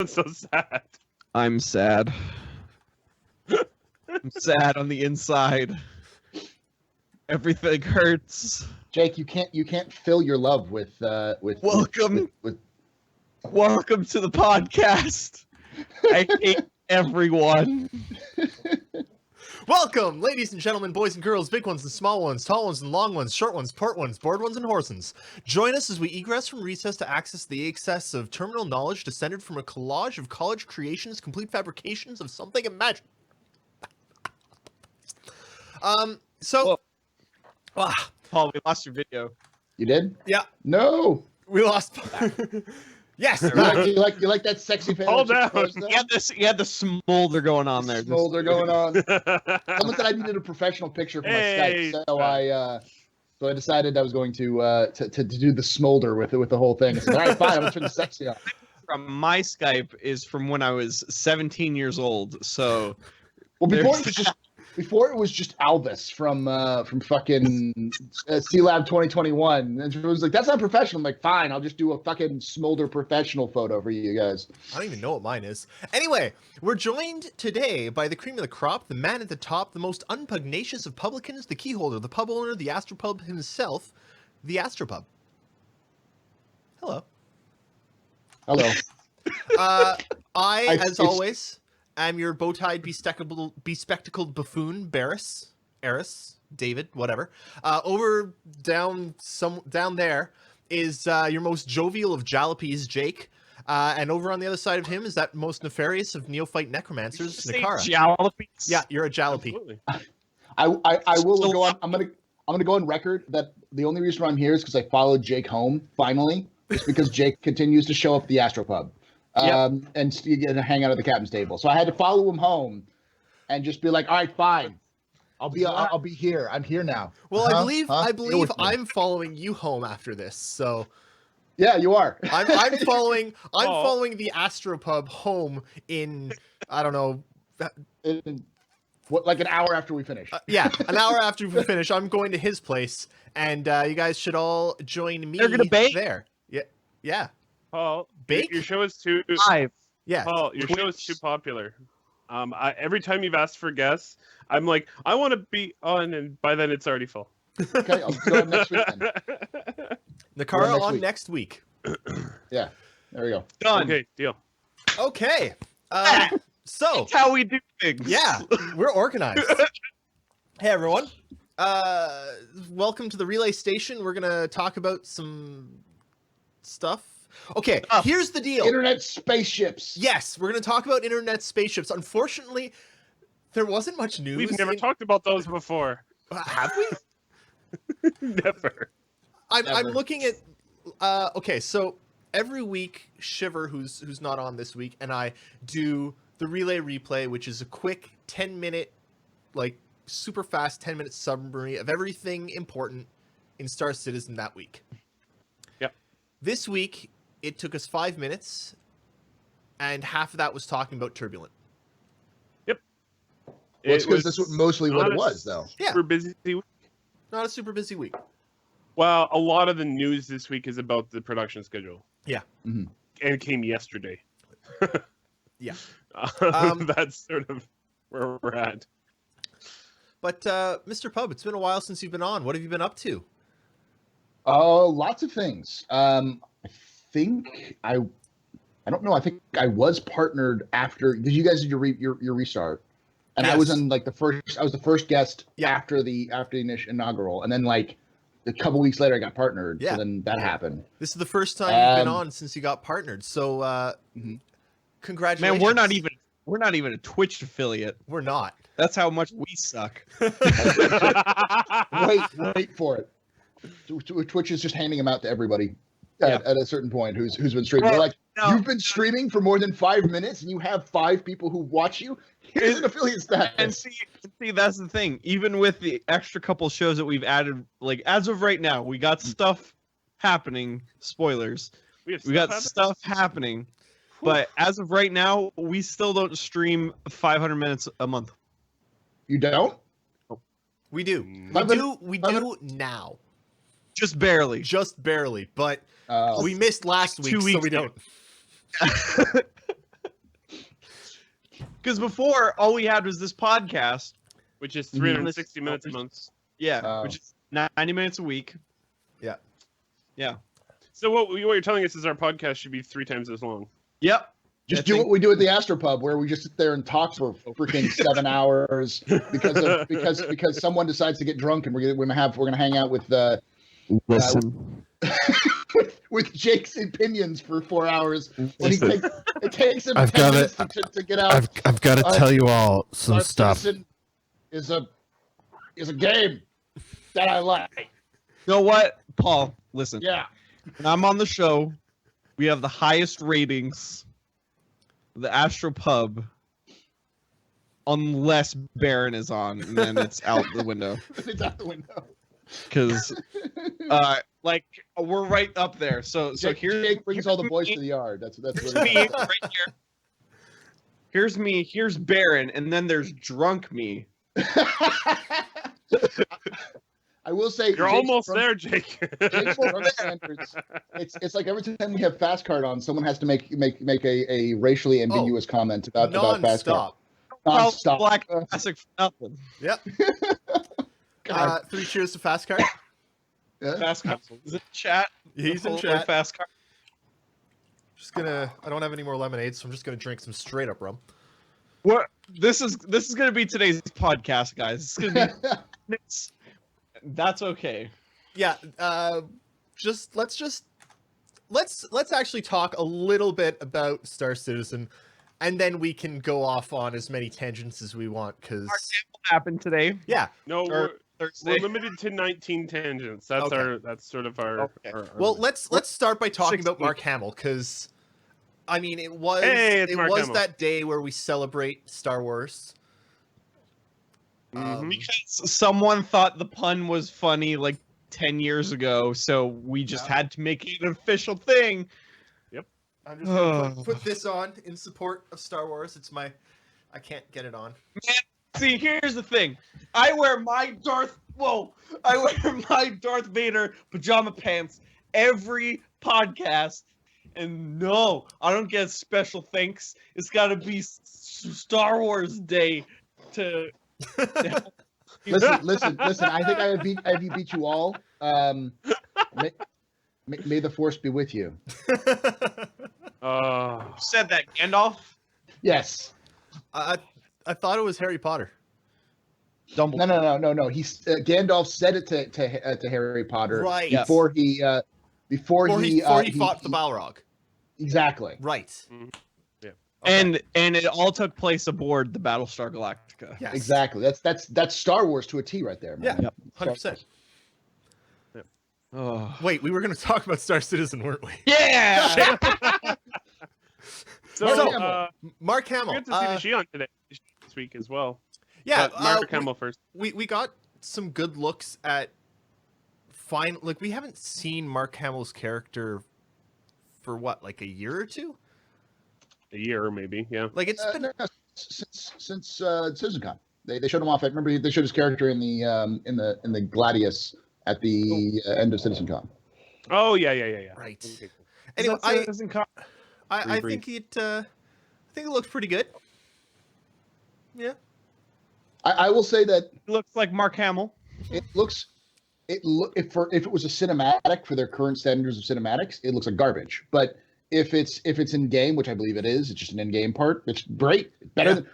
I'm so sad. I'm sad. I'm sad on the inside. Everything hurts. Jake, you can't fill your love with Welcome. Welcome to the podcast. I hate everyone. Welcome, ladies and gentlemen, boys and girls, big ones and small ones, tall ones and long ones, short ones, port ones, bored ones, and horsens. Join us as we egress from recess to access the excess of terminal knowledge descended from a collage of college creations, complete fabrications of something imagined. Paul, we lost your video. You did? Yeah, No. we lost. Yes. You like that sexy fan? Hold down. You had the smolder going on there. Smolder going on. Someone said I needed a professional picture for my Skype, so I decided I was going to do the smolder with the whole thing. I said, all right, fine, I'm gonna turn the sexy on. From my Skype is from when I was 17 years old. So, Well, before it was just Alvis from fucking C-Lab 2021. And it was like, that's not professional. I'm like, fine, I'll just do a fucking smolder professional photo for you guys. I don't even know what mine is. Anyway, we're joined today by the cream of the crop, the man at the top, the most unpugnacious of publicans, the keyholder, the pub owner, the AstroPub himself, TheAstroPub. Hello. Hello. As always, am your bow-tied, bespectacled buffoon, Eris, David, whatever. Down there is your most jovial of jalopies, Jake. And over on the other side of him is that most nefarious of neophyte necromancers, Nakara. Jalopies? Yeah, you're a jalopy. Absolutely. I will go on. I'm gonna go on record that the only reason why I'm here is because I followed Jake home finally. It's because Jake continues to show up at the AstroPub. And you get to hang out at the captain's table. So I had to follow him home and just be like, all right, fine. I'll be here. I'm here now. Well, I believe I'm following you home after this. So yeah, you are. I'm following the AstroPub home in, I don't know, like an hour after we finish. Yeah, an hour after we finish, I'm going to his place, and you guys should all join me. They're gonna bake there. Yeah. Paul, Bake? your show is too. Live. Yeah. Paul, your show is too popular. Every time you've asked for guests, I'm like, I want to be on, and by then it's already full. Okay, I'll go on next week then. Nakara on next week. Yeah, there we go. Done. Okay, deal. Okay. So That's how we do things. yeah, we're organized. Hey everyone. Welcome to the relay station. We're gonna talk about some stuff. Okay, here's the deal. Internet spaceships. Yes, we're going to talk about internet spaceships. Unfortunately, there wasn't much news. We've never talked about those before. Have we? Never. I'm looking at. Okay, so every week, Shiver, who's not on this week, and I do the relay replay, which is a quick 10-minute, like super fast 10-minute summary of everything important in Star Citizen that week. Yep. This week, it took us 5 minutes, and half of that was talking about Turbulent. Yep. Well, it's because that's mostly what it was, though. Yeah. Super busy week. Not a super busy week. Well, a lot of the news this week is about the production schedule. Yeah. Mm-hmm. And it came yesterday. Yeah. That's sort of where we're at. But, Mr. Pub, it's been a while since you've been on. What have you been up to? Lots of things. I don't know. I think I was partnered after because you guys did your restart, and yes. I was on like the first guest after the inaugural, and then like a couple weeks later I got partnered. Yeah. So then that happened. This is the first time you've been on since you got partnered. So congratulations. Man, we're not even a Twitch affiliate. We're not. That's how much we suck. Wait for it. Twitch is just handing them out to everybody. At a certain point, who's been streaming? They're like, you've been streaming for more than 5 minutes, and you have 5 people who watch you. Here's an affiliate status. And see, that's the thing. Even with the extra couple shows that we've added, like as of right now, we got stuff happening. Spoilers. We got stuff happening, but as of right now, we still don't stream 500 minutes a month. You don't? We do. We do now. Just barely. Just barely, but we missed last week, so we don't. Because before, all we had was this podcast. Which is 360 minutes a month. Yeah, which is 90 minutes a week. Yeah. Yeah. So what you're telling us is our podcast should be 3 times as long. Yep. Just do what we do at the AstroPub, where we just sit there and talk for freaking 7 hours because someone decides to get drunk, and we're gonna hang out with with Jake's opinions for 4 hours. When it takes him 10 minutes to get out. I've got to tell you all some stuff. Citizen is a game that I like. You know what, Paul? Listen. Yeah. When I'm on the show, we have the highest ratings, the AstroPub, unless Baron is on, and then it's out the window. It's out the window. Because, we're right up there. So Jake brings all the boys to the yard. That's here's what me right here. Here's me. Here's Baron, and then there's drunk me. I will say you're almost there, Jake. Jake's drunk standards. It's like every time we have Fast Card on, someone has to make a racially ambiguous comment about Fast Card. Non-stop. Black classic for nothing. Yep. 3 cheers to Fast Card. Yeah. Fast Card. Is it chat? He's in chat. Fast Card. I don't have any more lemonade, so I'm just gonna drink some straight up rum. What? This is gonna be today's podcast, guys. It's gonna be. That's okay. Yeah. Let's actually talk a little bit about Star Citizen, and then we can go off on as many tangents as we want. Because what happened today? Yeah. No, Or we're limited to 19 tangents. That's Okay. That's sort of our. Okay. Well, let's start by talking 16. about Mark Hamill, because I mean it was Mark Hamill. that day where we celebrate Star Wars. Mhm. Because someone thought the pun was funny like 10 years ago, so we just had to make it an official thing. I'm just gonna put this on in support of Star Wars. I can't get it on. See, here's the thing. I wear my Darth Vader pajama pants every podcast, and no, I don't get special thanks. It's got to be Star Wars Day to Listen. I think I have beat you all. May the Force be with you. said that, Gandalf. Yes. I thought it was Harry Potter. Dumbledore. No. He's Gandalf said it to Harry Potter Right. before he Before he fought the Balrog. Exactly. Right. Mm-hmm. Yeah. And it all took place aboard the Battlestar Galactica. Yes. Exactly. That's Star Wars to a T right there, man. Yeah. Yep. 100%. Oh. Wait, we were going to talk about Star Citizen, weren't we? Yeah. So, Mark Hamill. we got to see the Shion today this week as well. Yeah, But Mark Hamill first. we got some good looks at we haven't seen Mark Hamill's character for what, like a year or two? A year, maybe. Yeah. Like it's been No, since CitizenCon. They showed him off. I remember they showed his character in the Gladius at the end of CitizenCon. Oh yeah. right. Okay, cool. Anyway, I Brief. think it looks pretty good. Yeah. I will say that It looks like Mark Hamill. if it was a cinematic for their current standards of cinematics, it looks like garbage. But if it's in game, which I believe it is, it's just an in game part. It's great, better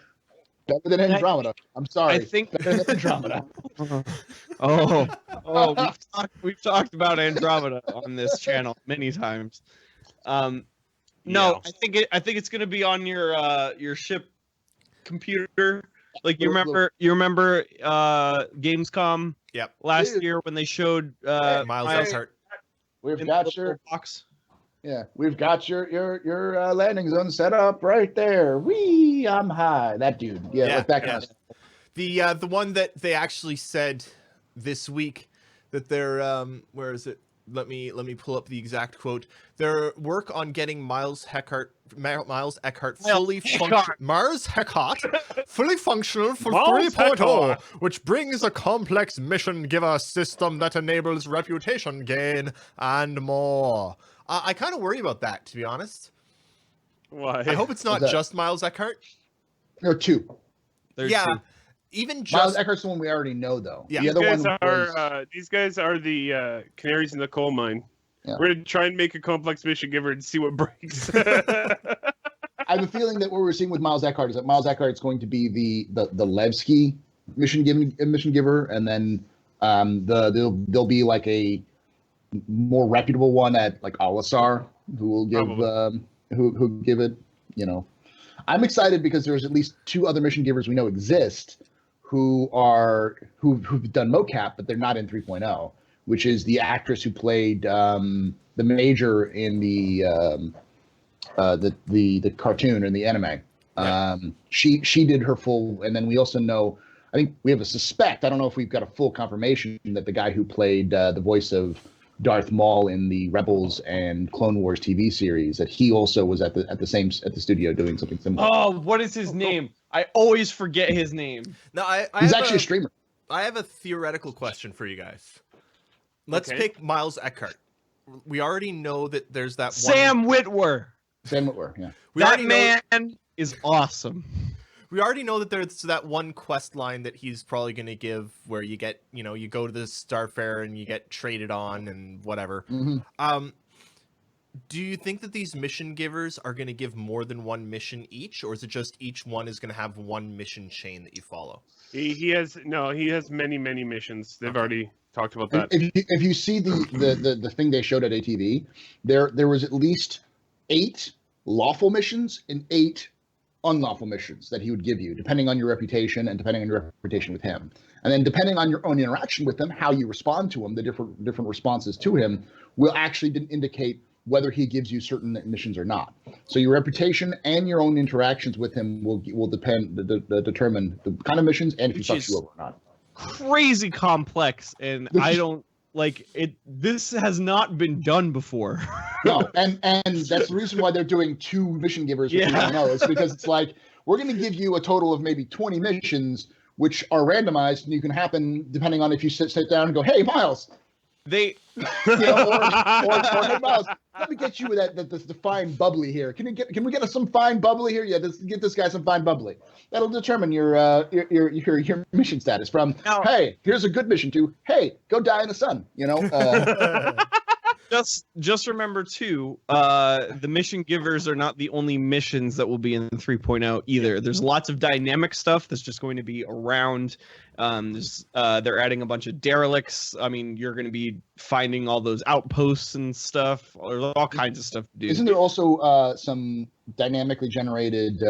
than Andromeda. I'm sorry, I think better than Andromeda. we've talked about Andromeda on this channel many times. No, Yeah. I think it's gonna be on your ship computer. Like you remember Gamescom Yep. last Dude. year when they showed Miles Eckhart. We've in got the your little box. your landing zone set up right there. Wee, I'm high. That dude. Yeah, like that kind of stuff. The one that they actually said this week that they're where is it? Let me pull up the exact quote. Their work on getting Miles Eckhart fully functional for Miles 3.0, Eckhart. which brings a complex mission giver system that enables reputation gain and more. I kind of worry about that, to be honest. Why? I hope it's not What's that? just Miles Eckhart. There are two. There's yeah, two. even Miles just Eckhart's the one we already know, though. Yeah. The other one was... These guys are the canaries in the coal mine. Yeah. We're gonna try and make a complex mission giver and see what breaks. I have a feeling that what we're seeing with Miles Eckhart is that Miles Eckhart's going to be the Levski mission giver, and then there'll be like a more reputable one at like Alasar who will give who give it. You know, I'm excited because there's at least two other mission givers we know exist who've done mocap, but they're not in 3.0, which is the actress who played the Major in the cartoon and the anime. Right. She did her full, and then we also know, I think we have a suspect, I don't know if we've got a full confirmation, that the guy who played the voice of Darth Maul in the Rebels and Clone Wars TV series, that he also was at the studio doing something similar. Oh, what is his name? I always forget his name. No, He's actually a streamer. I have a theoretical question for you guys. Let's pick Miles Eckhart. We already know that there's that Sam Witwer. Sam Witwer, yeah. That man is awesome. We already know that there's that one quest line that he's probably going to give where you get, you go to the Starfarer and you get traded on and whatever. Mm-hmm. Do you think that these mission givers are going to give more than one mission each, or is it just each one is going to have one mission chain that you follow? He has many missions. They've already talked about that. If you see the thing they showed at ATV, there was at least 8 lawful missions and 8 unlawful missions that he would give you, depending on your reputation and depending on your reputation with him. And then depending on your own interaction with him, how you respond to him, the different responses to him will actually indicate whether he gives you certain missions or not. So your reputation and your own interactions with him will determine the kind of missions and if he fucks you over or not. Crazy complex, and I don't like it. This has not been done before. No, and that's the reason why they're doing 2 mission givers. Which we don't know. It's because it's like, we're going to give you a total of maybe 20 missions, which are randomized, and you can happen depending on if you sit down and go, "Hey, Miles." Or hey, Miles, let me get you the fine bubbly here. Can we get us some fine bubbly here? Yeah, let's get this guy some fine bubbly. That'll determine your mission status. From hey, here's a good mission to hey, go die in the sun. Just remember too, the mission givers are not the only missions that will be in 3.0 either. There's lots of dynamic stuff that's just going to be around. They're adding a bunch of derelicts. I mean, you're going to be finding all those outposts and stuff. There's all kinds of stuff to do. Isn't there also some dynamically generated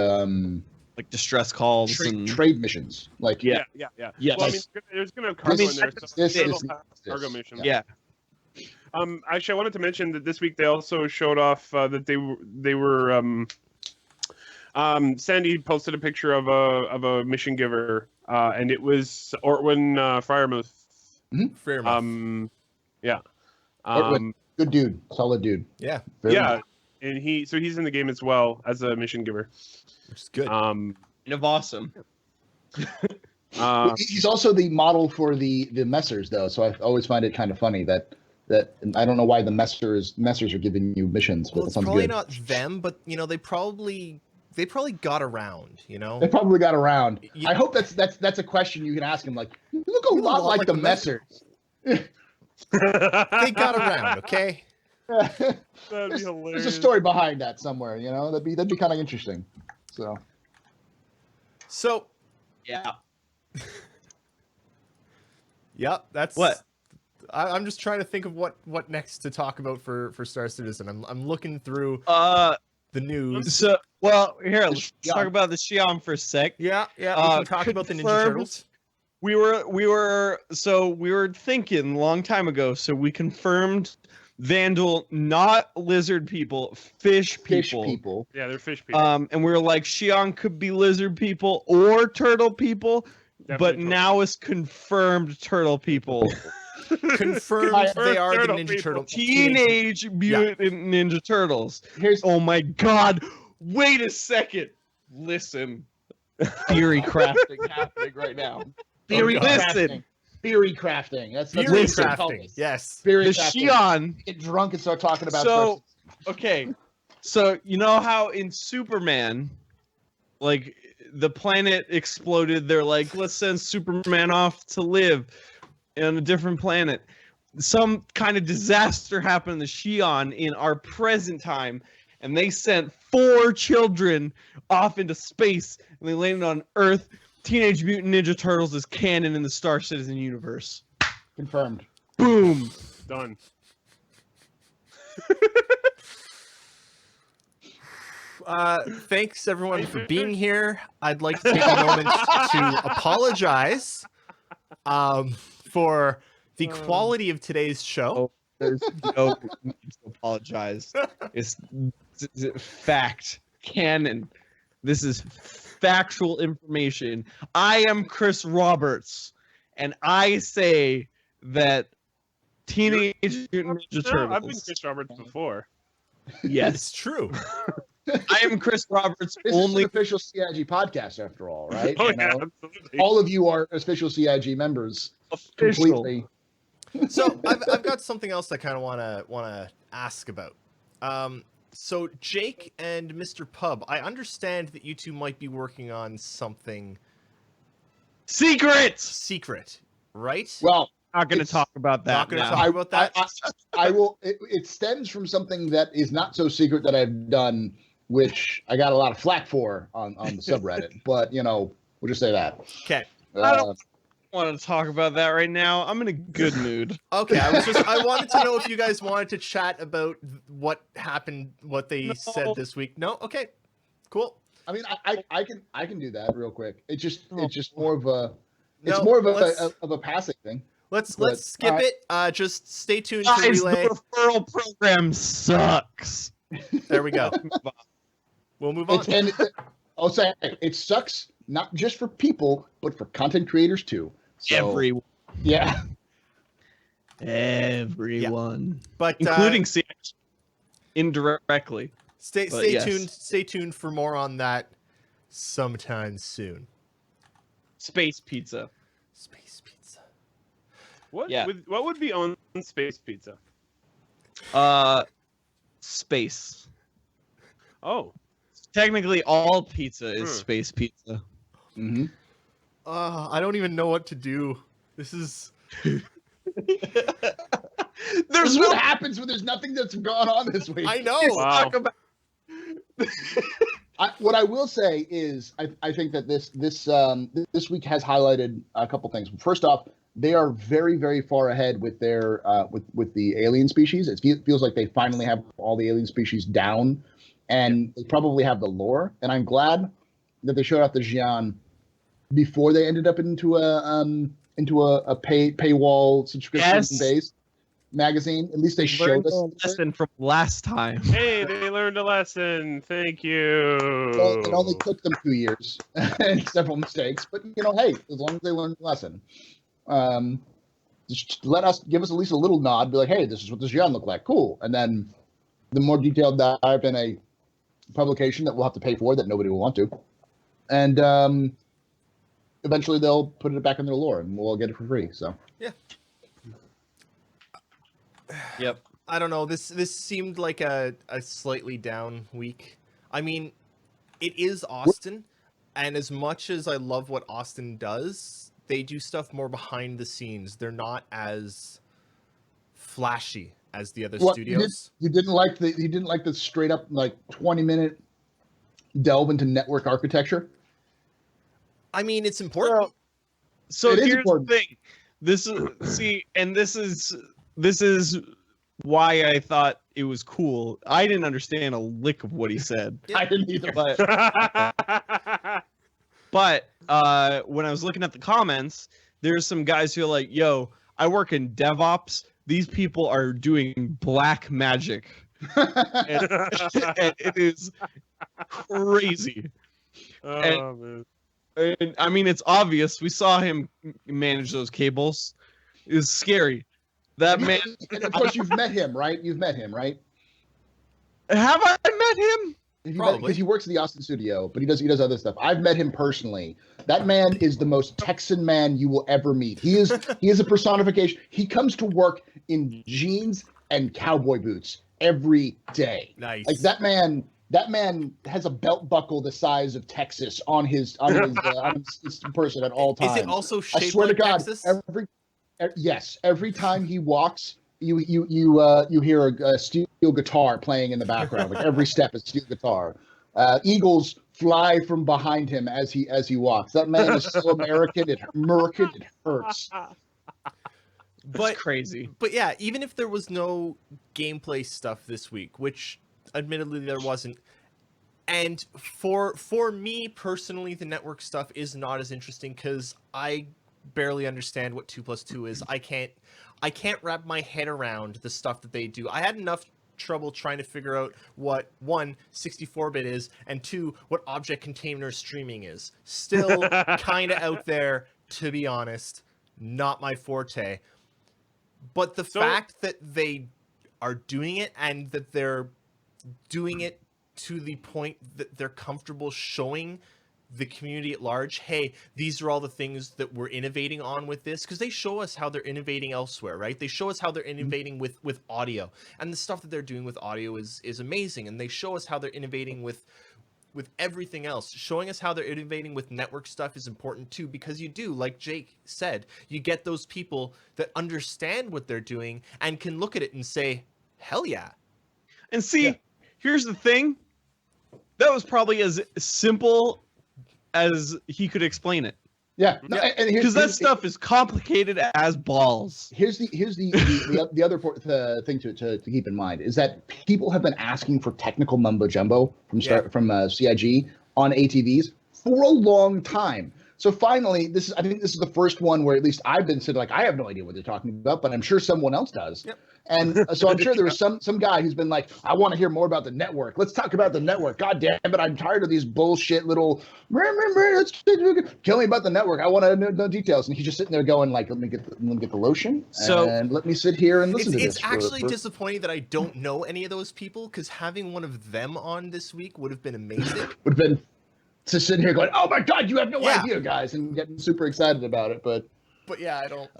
like distress calls trade missions? Like yeah. Well, I mean, there's going to have cargo in there. So cargo missions. Yeah. Actually, I wanted to mention that this week they also showed off that they were Sandy posted a picture of a mission giver, and it was Ortwin Firemouth. Mm-hmm. Yeah. Ortwin, good dude, solid dude. Yeah. Very nice. And he's in the game as well as a mission giver, which is good. Kind of awesome. He's also the model for the messers, though, so I always find it kind of funny that I don't know why the messers are giving you missions, but well, it sounds probably good. not them, but they probably got around. They probably got around. I hope that's a question you can ask him. Like, you look a lot like the messers. They got around, okay. That'd be hilarious. There's a story behind that somewhere. That'd be kind of interesting. So yeah. Yep, that's what. I'm just trying to think of what next to talk about for Star Citizen. I'm looking through the news. So let's talk about the Xi'an for a sec. Yeah. We can talk about the Ninja Turtles. We were thinking a long time ago. So we confirmed Vandal, not lizard people, fish people. Yeah, they're fish people. And we were like, Xi'an could be lizard people or turtle people, but now it's confirmed turtle people. Confirmed they are the Ninja Turtle. Teenage Mutant Ninja Turtles. Oh my god. Wait a second. Listen. Theory crafting happening right now. Theory crafting. Theory crafting. That's theory crafting. Yes. Theory the crafting. Xi'an. Get drunk and start talking about okay. So you know how in Superman, like the planet exploded. They're like, let's send Superman off to live on a different planet. Some kind of disaster happened in the Xi'an in our present time, and they sent 4 children off into space, and they landed on Earth. Teenage Mutant Ninja Turtles is canon in the Star Citizen universe. Confirmed. Boom. Done. Thanks everyone for being here. I'd like to take a moment to apologize for the quality of today's show. Oh, there's no need to apologize. It's fact. Canon. This is factual information. I am Chris Roberts, and I say that Teenage Mutant Ninja Turtles. I've been Chris Roberts before. Yes, It's true. I am Chris Roberts. This Only is an official CIG podcast, after all, right? Oh You yeah, know? absolutely. All of you are official CIG members. official. Completely. So I've got something else I kind of wanna ask about. So Jake and Mr. Pub, I understand that you two might be working on something Secrets. secret, right? Well, Not going to It's talk about that. Not gonna now. talk about that. I will. It stems from something that is not so secret that I've done, which I got a lot of flack for on the subreddit. But we'll just say that. Okay. I don't want to talk about that right now. I'm in a good mood. Okay, I wanted to know if you guys wanted to chat about what happened, what they said this week. No? Okay. Cool. I mean, I can do that real quick. It's just more of a No, more of let's- a passing thing. Let's But, skip alright. it. Just stay tuned to Guys, relay. the referral program sucks. There we go. We'll move on. I'll say it sucks not just for people, but for content creators too. So, Everyone. yeah. Everyone. But Including CH. Indirectly. stay yes. tuned. Stay tuned for more on that sometime soon. Space pizza. Space pizza. Yeah. What would be on space pizza? Space. Oh, Technically, all pizza is space pizza. Mm-hmm. I don't even know what to do. This is. There's what happens when there's nothing that's gone on this week. I know. Wow. Talk about What I will say is, I think that this week has highlighted a couple things. First off, they are very, very far ahead with their with the alien species. It feels like they finally have all the alien species down, and they probably have the lore. And I'm glad that they showed off the Xi'an before they ended up into a paywall subscription based magazine. At least they showed us a lesson from last time. hey, they learned a lesson. Thank you. Well, it only took them 2 years and several mistakes, but hey, as long as they learned the lesson, just give us at least a little nod. Be like, hey, this is what the Xi'an look like. Cool. And then the more detailed dive in a publication that we'll have to pay for that nobody will want to, and eventually they'll put it back in their lore and we'll all get it for free. So Yeah. Yep. I don't know. This seemed like a slightly down week. I mean, it is Austin, and as much as I love what Austin does, they do stuff more behind the scenes. They're not as flashy as the other studios. You didn't like the straight up 20-minute delve into network architecture. I mean, it's important. So It is here's important. the thing. This is why I thought it was cool. I didn't understand a lick of what he said. I didn't either. But when I was looking at the comments, there's some guys who are like, yo, I work in DevOps. These people are doing black magic. And it is crazy. Oh, man. And, I mean, it's obvious. We saw him manage those cables. It was scary. That man. And of course, you've met him, right? You've met him, right? Have I met him? Probably. Because he works at the Austin studio, but he does other stuff. I've met him personally. That man is the most Texan man you will ever meet. He is a personification. He comes to work in jeans and cowboy boots every day. Nice. Like that man That man has a belt buckle the size of Texas on his person at all times. Is it also I shaped swear like to God, Texas? every time he walks, you hear a steel guitar playing in the background. Like every step is steel guitar. Eagles fly from behind him as he walks. That man is so American. It hurts. That's crazy. But yeah, even if there was no gameplay stuff this week, which admittedly there wasn't, and for me personally, the network stuff is not as interesting because I barely understand what 2+2 is. I can't wrap my head around the stuff that they do. I had enough trouble trying to figure out what 1 64-bit is and 2 what object container streaming is. Still kind of out there, to be honest. Not my forte. But the fact that they are doing it and that they're doing it to the point that they're comfortable showing the community at large, hey, these are all the things that we're innovating on with this, because they show us how they're innovating elsewhere, right? They show us how they're innovating with audio, and the stuff that they're doing with audio is amazing, and they show us how they're innovating with everything else. Showing us how they're innovating with network stuff is important too, because you do, like Jake said, you get those people that understand what they're doing and can look at it and say, hell yeah. And see, here's the thing. That was probably as simple as he could explain it. Yeah, because that stuff is complicated as balls. Here's the other thing to keep in mind is that people have been asking for technical mumbo jumbo from CIG on ATVs for a long time. So finally, I think this is the first one where at least I've been sitting like, I have no idea what they're talking about, but I'm sure someone else does. Yep. And so I'm sure there was some guy who's been like, I want to hear more about the network. Let's talk about the network. God damn it, I'm tired of these bullshit little, tell me about the network. I want to know details. And he's just sitting there going like, let me get the lotion and let me sit here and listen to this. It's actually disappointing that I don't know any of those people, because having one of them on this week would have been amazing. Would have been to sit here going, oh my God, you have no idea, guys, and getting super excited about it. But yeah, I don't.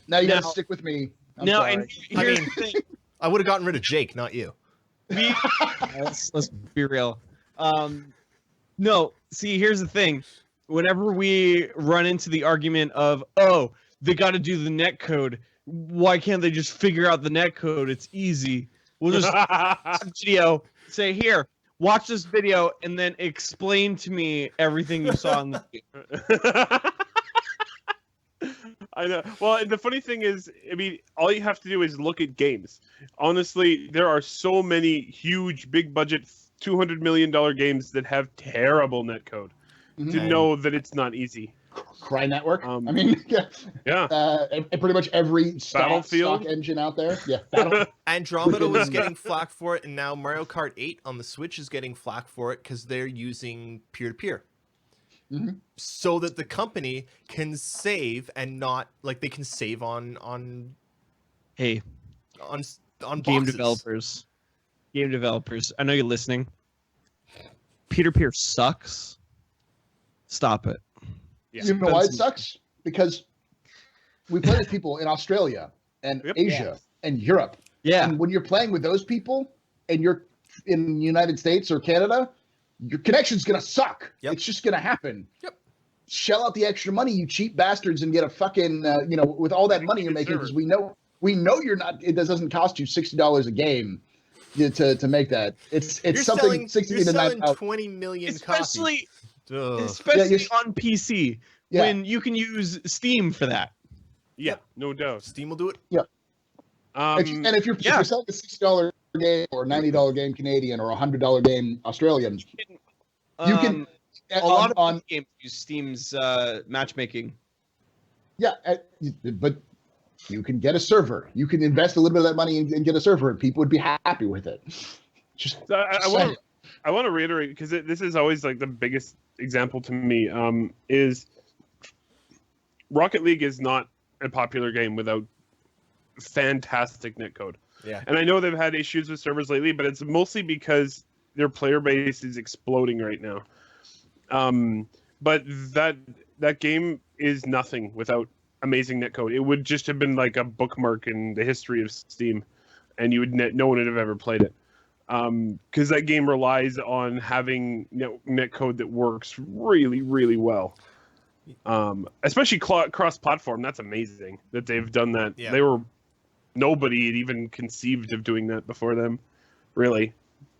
Now you got to stick with me. And here's the thing. I would have gotten rid of Jake, not you. Let's be real. No, see, here's the thing. Whenever we run into the argument of, oh, they got to do the net code, why can't they just figure out the net code? It's easy. We'll just video, say, here, watch this video, and then explain to me everything you saw in the video. I know. Well, and the funny thing is, I mean, all you have to do is look at games. Honestly, there are so many huge, big budget, $200 million games that have terrible netcode to know that it's not easy. Cry Network. I mean, pretty much every stock engine out there. Yeah. Andromeda was getting flack for it, and now Mario Kart 8 on the Switch is getting flack for it because they're using peer-to-peer. So that the company can save and not like they can save on game developers. Game developers, I know you're listening. Peer-to-peer sucks. Stop it. Yeah. You know why it sucks? Because we play with people in Australia and Asia and Europe. Yeah. And when you're playing with those people and you're in the United States or Canada, your connection's gonna suck. It's just gonna happen. Shell out the extra money, you cheap bastards, and get a fucking with all that money you're making, because we know you're not. It doesn't cost you $60 a game to make that. It's you're something selling, 60 to 90. 20 million especially copies. On PC when you can use Steam for that. Yeah, no doubt. Steam will do it. Yeah. And if you're selling a $60 game or $90 game Canadian or $100 game Australian, you can. A lot of games use Steam's matchmaking. Yeah, but you can get a server. You can invest a little bit of that money and get a server, and people would be happy with it. I want to reiterate, because this is always like the biggest example to me. Is Rocket League is not a popular game without fantastic netcode. Yeah, and I know they've had issues with servers lately, but it's mostly because their player base is exploding right now. But that game is nothing without amazing netcode. It would just have been like a bookmark in the history of Steam, and no one would have ever played it. because that game relies on having netcode that works really, really well. Especially cross-platform. That's amazing that they've done that. Yeah. Nobody had even conceived of doing that before them, really.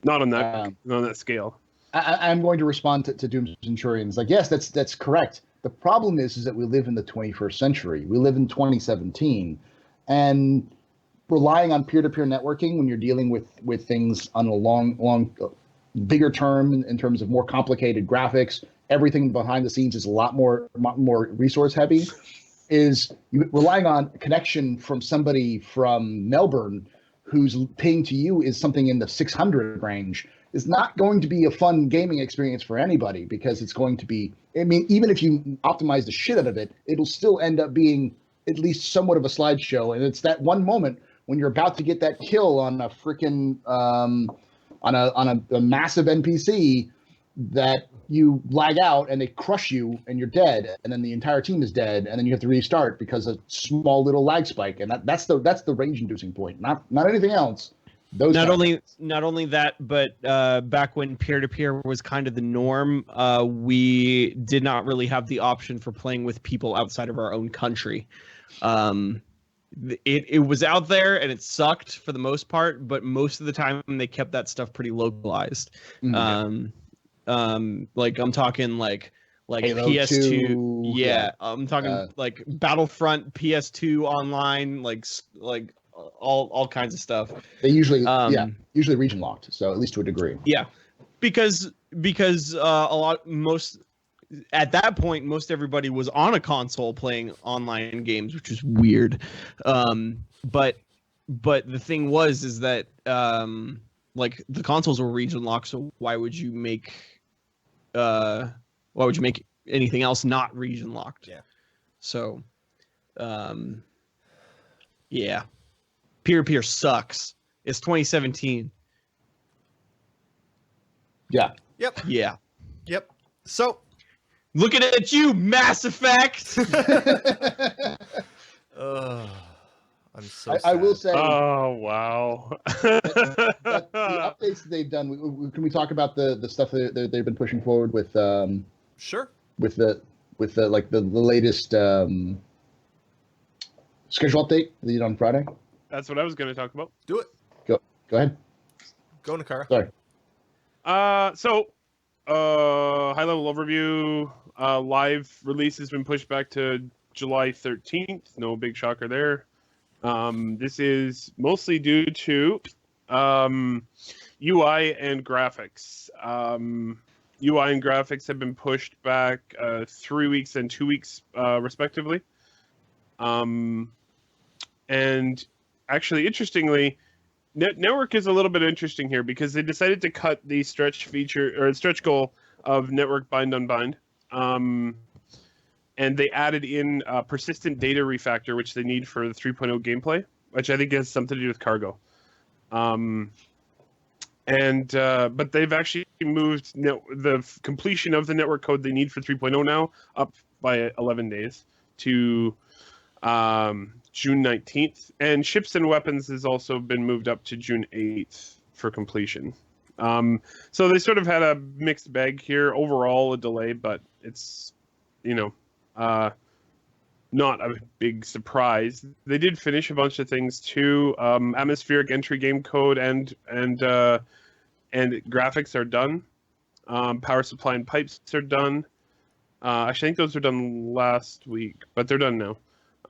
Not on that scale. I'm going to respond to Doom Centurions. Like, yes, that's correct. The problem is that we live in the 21st century. We live in 2017, and relying on peer-to-peer networking when you're dealing with things on a long, bigger term in terms of more complicated graphics, everything behind the scenes is a lot more resource heavy. Is you relying on a connection from somebody from Melbourne who's paying to you is something in the 600 range is not going to be a fun gaming experience for anybody, because it's going to be, I mean, even if you optimize the shit out of it, it'll still end up being at least somewhat of a slideshow. And it's that one moment when you're about to get that kill on a freaking on a massive NPC that you lag out and they crush you and you're dead, and then the entire team is dead, and then you have to restart because of a small little lag spike, and that's the rage inducing point, not anything else. Not only that, but back when peer-to-peer was kind of the norm, we did not really have the option for playing with people outside of our own country. It was out there and it sucked for the most part, but most of the time they kept that stuff pretty localized. Like I'm talking like Halo PS2, 2, yeah. I'm talking like Battlefront, PS2 online, like all kinds of stuff. They usually region locked, so at least to a degree. Yeah, because at that point most everybody was on a console playing online games, which is weird. But the thing is that like the consoles were region locked, so why would you make anything else not region locked? Yeah. So yeah. Peer-to-peer sucks. It's 2017. Yeah. Yep. Yeah. Yep. So, looking at you, Mass Effect. I'm so sad. I will say. Oh wow. that the updates that they've done. Can we talk about the stuff that they've been pushing forward with? Sure. With the latest schedule update they did on Friday. That's what I was going to talk about. Do it. Go ahead. Go, Nakara. Sorry. So high level overview. Live release has been pushed back to July 13th. No big shocker there. This is mostly due to UI and graphics. UI and graphics have been pushed back 3 weeks and 2 weeks, respectively. And actually, interestingly, network is a little bit interesting here because they decided to cut the stretch goal of network bind unbind. And they added in persistent data refactor, which they need for the 3.0 gameplay, which I think has something to do with cargo. But they've actually moved the completion of the network code they need for 3.0 now up by 11 days to June 19th. And ships and weapons has also been moved up to June 8th for completion. So they sort of had a mixed bag here. Overall, a delay, but it's, not a big surprise. They did finish a bunch of things too. Atmospheric entry game code and graphics are done. Power supply and pipes are done. Actually, I think those were done last week, but they're done now.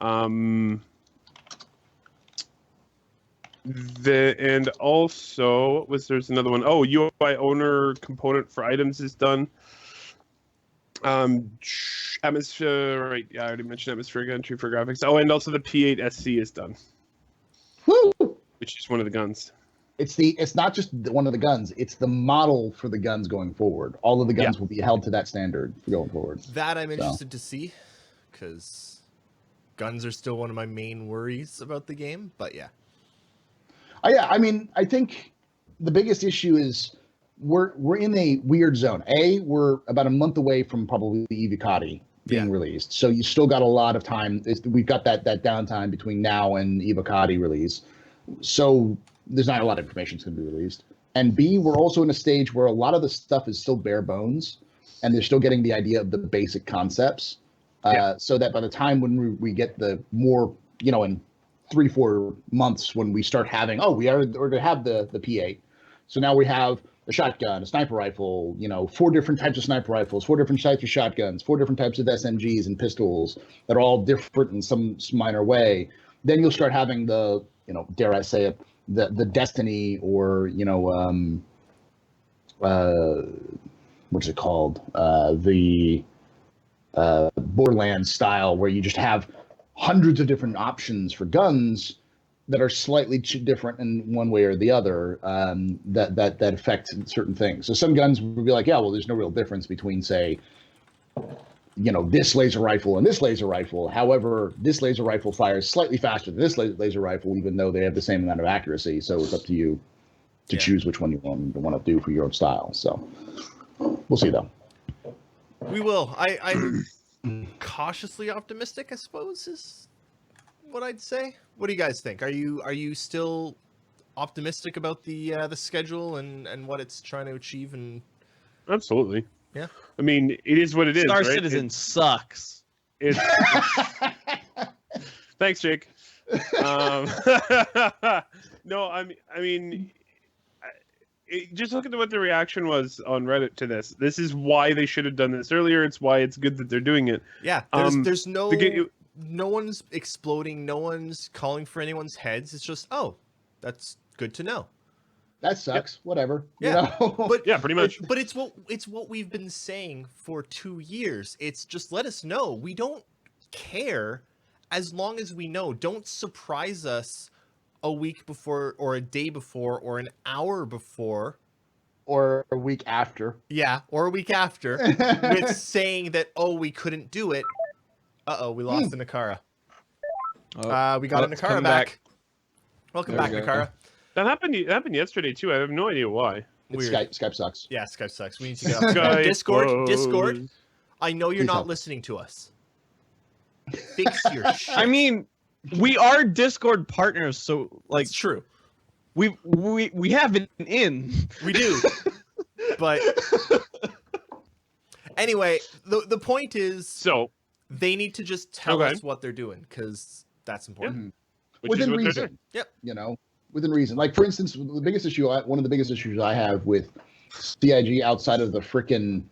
And also, there's another one. Oh, UI owner component for items is done. Atmosphere, right? Yeah, I already mentioned atmospheric entry for graphics. Oh, and also the P8 SC is done. Woo! Which is one of the guns. It's not just one of the guns. It's the model for the guns going forward. All of the guns will be held to that standard for going forward. That I'm interested to see, because guns are still one of my main worries about the game. But yeah. Yeah, I mean, I think the biggest issue is we're in a weird zone. We're about a month away from probably the Evocati being released, so you still got a lot of time. We've got that downtime between now and Evocati release, so there's not a lot of information that's going to be released. And B, we're also in a stage where a lot of the stuff is still bare bones, and they're still getting the idea of the basic concepts. So that by the time when we get the more, in 3-4 months when we start having, we're going to have the P8. So now we have a shotgun, a sniper rifle, 4 different types of sniper rifles, 4 different types of shotguns, 4 different types of SMGs and pistols that are all different in some minor way. Then you'll start having the, dare I say it, the Destiny or, what's it called? The Borderlands style, where you just have hundreds of different options for guns that are slightly different in one way or the other, that affect certain things. So some guns would be like, there's no real difference between, say, this laser rifle and this laser rifle. However, this laser rifle fires slightly faster than this laser rifle, even though they have the same amount of accuracy. So it's up to you to choose which one you want to do for your own style. So we'll see, though. We will. I'm cautiously optimistic, I suppose, is what I'd say. What do you guys think? Are you still optimistic about the schedule and what it's trying to achieve? And absolutely, yeah. I mean, it is what it is. Star right? Citizen sucks. Thanks, Jake. No, I mean, just look at what the reaction was on Reddit to this. This is why they should have done this earlier. It's why it's good that they're doing it. Yeah, there's no one's exploding. No one's calling for anyone's heads. It's just, that's good to know. That sucks. Yep. Whatever. Yeah, but yeah, pretty much. But it's what we've been saying for 2 years. It's just let us know. We don't care as long as we know. Don't surprise us a week before or a day before or an hour before or a week after. Yeah, or a week after with saying that we couldn't do it. We lost the Nakara. We got a Nakara back. Welcome back, Nakara. That happened yesterday too. I have no idea why. Skype sucks. Yeah, Skype sucks. We need to get off Discord. I know you're not listening to us. Fix your shit. I mean, we are Discord partners, so like it's true. We have an in. We do. But anyway, the point is, so they need to just tell us what they're doing, because that's important. Yeah. Within reason. Yep. Within reason. Like, for instance, one of the biggest issues I have with CIG outside of the frickin'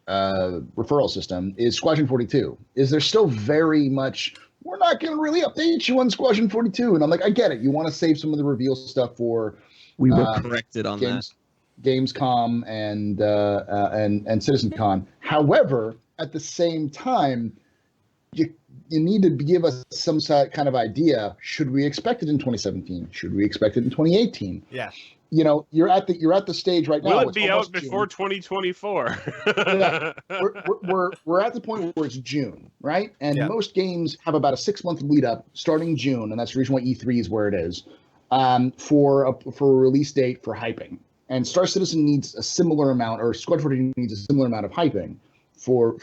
referral system is Squadron 42. Is there still very much, we're not going to really update you on Squadron 42. And I'm like, I get it. You want to save some of the reveal stuff for... We were corrected on that. Gamescom and CitizenCon. However, at the same time, you need to give us some kind of idea. Should we expect it in 2017? Should we expect it in 2018? Yeah. You're at the stage right now. Will it be out before 2024? Yeah. We're at the point where it's June, right? And most games have about a 6-month lead up starting June, and that's the reason why E3 is where it is, for a release date for hyping. And Star Citizen needs a similar amount, or Squad 42 needs a similar amount of hyping for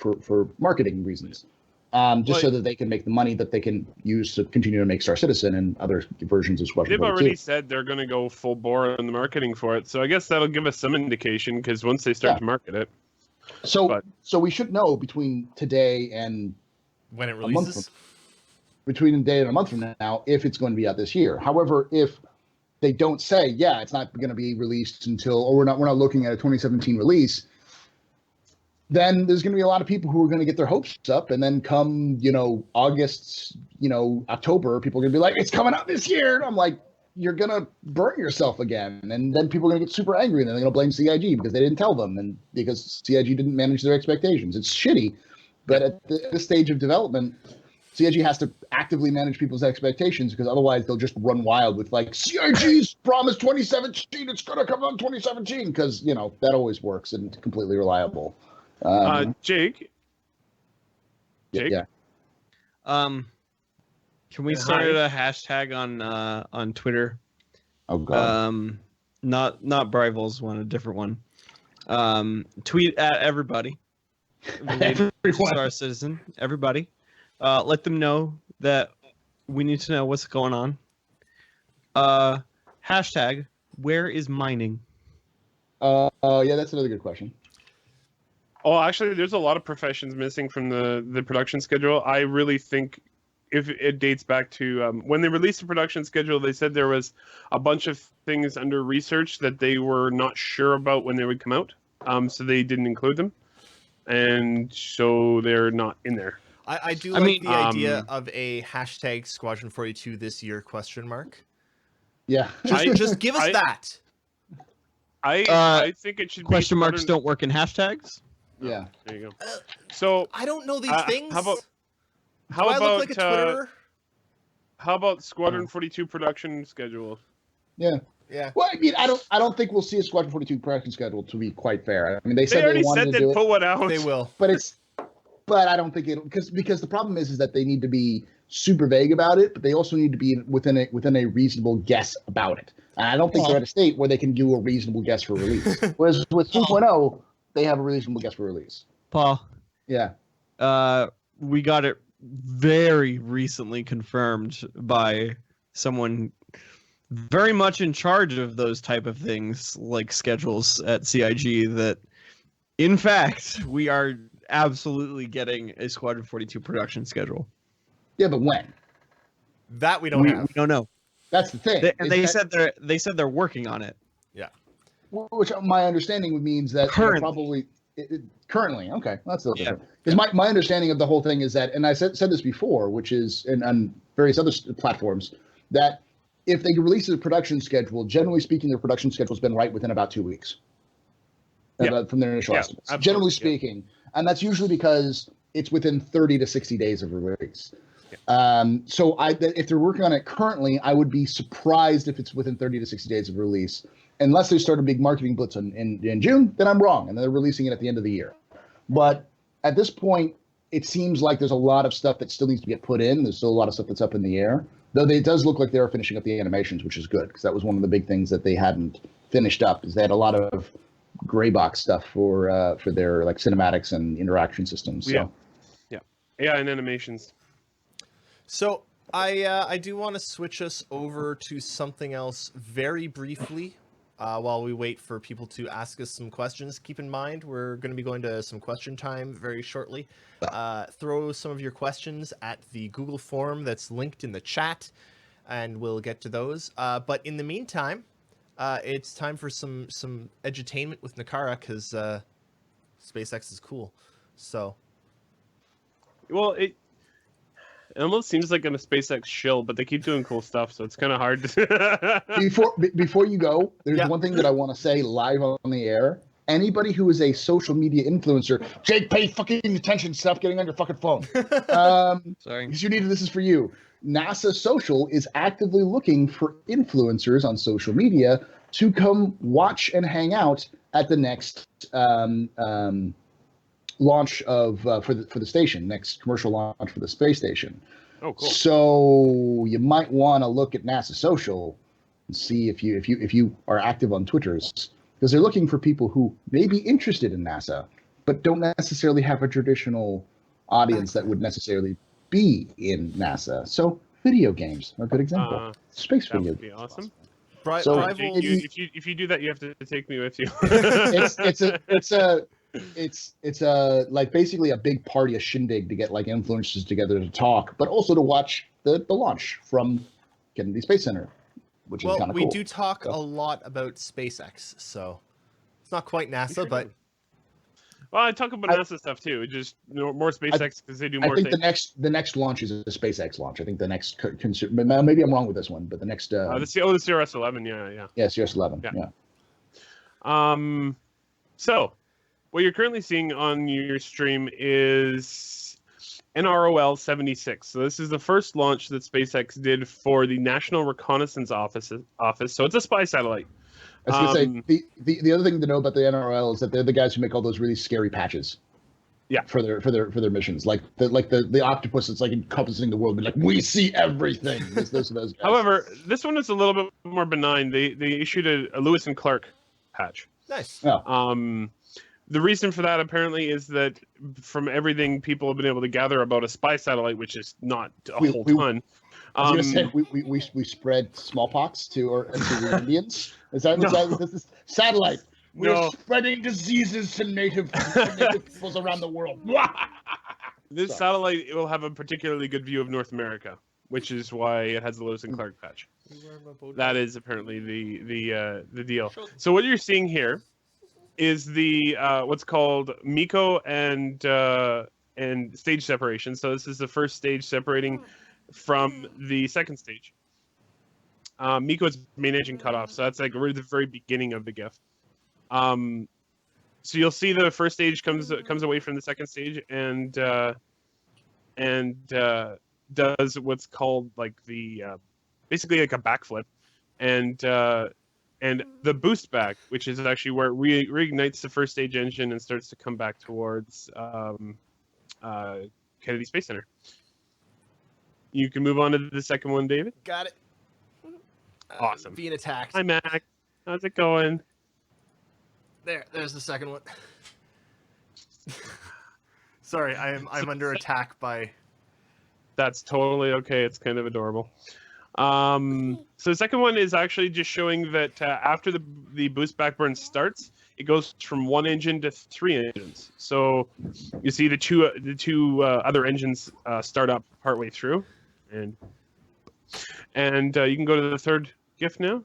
marketing reasons. So that they can make the money that they can use to continue to make Star Citizen and other versions of Squadron 42. They've already said they're going to go full bore on the marketing for it, so I guess that'll give us some indication, because once they start to market it. So we should know between today and when it releases. Between a day and a month from now, if it's going to be out this year. However, if they don't say, it's not going to be released until, or we're not looking at a 2017 release, then there's going to be a lot of people who are going to get their hopes up, and then come, August, October, people are going to be like, it's coming out this year. And I'm like, you're going to burn yourself again. And then people are going to get super angry, and then they're going to blame CIG because they didn't tell them, and because CIG didn't manage their expectations. It's shitty, but at this stage of development, CIG has to actively manage people's expectations, because otherwise they'll just run wild with like, CIG's promised 2017, it's going to come out in 2017, because, that always works and it's completely reliable. Jake. Yeah. Can we start a hashtag on Twitter? Oh God. Not Brival's one, a different one. Tweet at everybody. Star Citizen. Everybody. Let them know that we need to know what's going on. Hashtag, where is mining? Yeah, that's another good question. Oh, actually, there's a lot of professions missing from the production schedule. I really think if it dates back to when they released the production schedule, they said there was a bunch of things under research that they were not sure about when they would come out. So they didn't include them, and so they're not in there. I do like the idea of a hashtag Squadron 42 this year ? Yeah. Just give us that. I think it should Question be marks don't work in hashtags. Yeah. There you go. So I don't know these things. How about Do I look like a Twitterer? How about Squadron 42 production schedule? Yeah. Yeah. Well, I mean, I don't think we'll see a Squadron 42 production schedule. To be quite fair, I mean, they said already they wanted said to do they'd it, put one out. They will. but I don't think it because the problem is that they need to be super vague about it, but they also need to be within a reasonable guess about it. And I don't think they're at a state where they can do a reasonable guess for release. Whereas with 2.0, they have a reasonable guess for release. Paul. Yeah. We got it very recently confirmed by someone very much in charge of those type of things, like schedules at CIG, that in fact we are absolutely getting a Squadron 42 production schedule. Yeah, but when? That we don't have. We don't know. That's the thing. They said they're working on it. Yeah. Which my understanding means that Currently. Currently, okay, that's a little different. Because my understanding of the whole thing is that, and I said this before, which is on various other platforms, that if they release a production schedule, generally speaking, their production schedule's been right within about 2 weeks from their initial estimates. Generally speaking, and that's usually because it's within 30 to 60 days of release. So if they're working on it currently, I would be surprised if it's within 30 to 60 days of release. Unless they start a big marketing blitz in June, then I'm wrong, and they're releasing it at the end of the year. But at this point, it seems like there's a lot of stuff that still needs to get put in. There's still a lot of stuff that's up in the air. Though it does look like they're finishing up the animations, which is good, because that was one of the big things that they hadn't finished up, is they had a lot of gray box stuff for their like cinematics and interaction systems. So. Yeah, and animations. So I do want to switch us over to something else very briefly. While we wait for people to ask us some questions, keep in mind we're going to be going to some question time very shortly. Throw some of your questions at the Google form that's linked in the chat, and we'll get to those. But in the meantime, it's time for some edutainment with Nakara, because SpaceX is cool. So, well, it almost seems like I'm a SpaceX shill, but they keep doing cool stuff, so it's kind of hard to... Before you go, there's one thing that I want to say live on the air. Anybody who is a social media influencer, Jake, pay fucking attention. Stop getting on your fucking phone. Sorry. Because this is for you. NASA Social is actively looking for influencers on social media to come watch and hang out at the next launch of for the station, next commercial launch for the space station. Oh, cool. So you might want to look at NASA Social and see if you are active on Twitters, because they're looking for people who may be interested in NASA but don't necessarily have a traditional audience that would necessarily be in NASA. So video games are a good example. Space video would be awesome. So if you do that, you have to take me with you. It's like basically a big party, a shindig to get like influencers together to talk, but also to watch the launch from Kennedy Space Center, which is kind of cool. We do talk a lot about SpaceX, so it's not quite NASA, but well, I talk about NASA stuff too. Just more SpaceX because they do more things. I think the next launch is a SpaceX launch. I think the next maybe I'm wrong with this one, but the next the CRS-11, yeah, CRS-11, yeah. So what you're currently seeing on your stream is NROL 76. So this is the first launch that SpaceX did for the National Reconnaissance Office. So it's a spy satellite. I was going to say, the other thing to know about the NRL is that they're the guys who make all those really scary patches. Yeah. For their missions, like the octopus that's like encompassing the world, but like we see everything. Those guys. However, this one is a little bit more benign. They issued a Lewis and Clark patch. Nice. Oh. The reason for that apparently is that from everything people have been able to gather about a spy satellite, which is not a whole ton. I was going to say we spread smallpox to the Indians. Is that this is satellite? We're spreading diseases to native peoples around the world. This satellite will have a particularly good view of North America, which is why it has the Lewis and Clark patch. That is apparently the deal. So what you're seeing here is the what's called MECO and stage separation. So this is the first stage separating from the second stage. MECO is main engine cutoff, so that's like right at the very beginning of the GIF. So you'll see the first stage comes away from the second stage and does what's called like the basically like a backflip, and the boost back, which is actually where it reignites the first stage engine and starts to come back towards Kennedy Space Center. You can move on to the second one, David. Got it. Awesome. Being attacked. Hi, Mac. How's it going? There's the second one. Sorry, I'm under attack by. That's totally okay. It's kind of adorable. So the second one is actually just showing that after the boost back burn starts, it goes from one engine to three engines. So you see the two other engines start up partway through, and you can go to the third GIF now.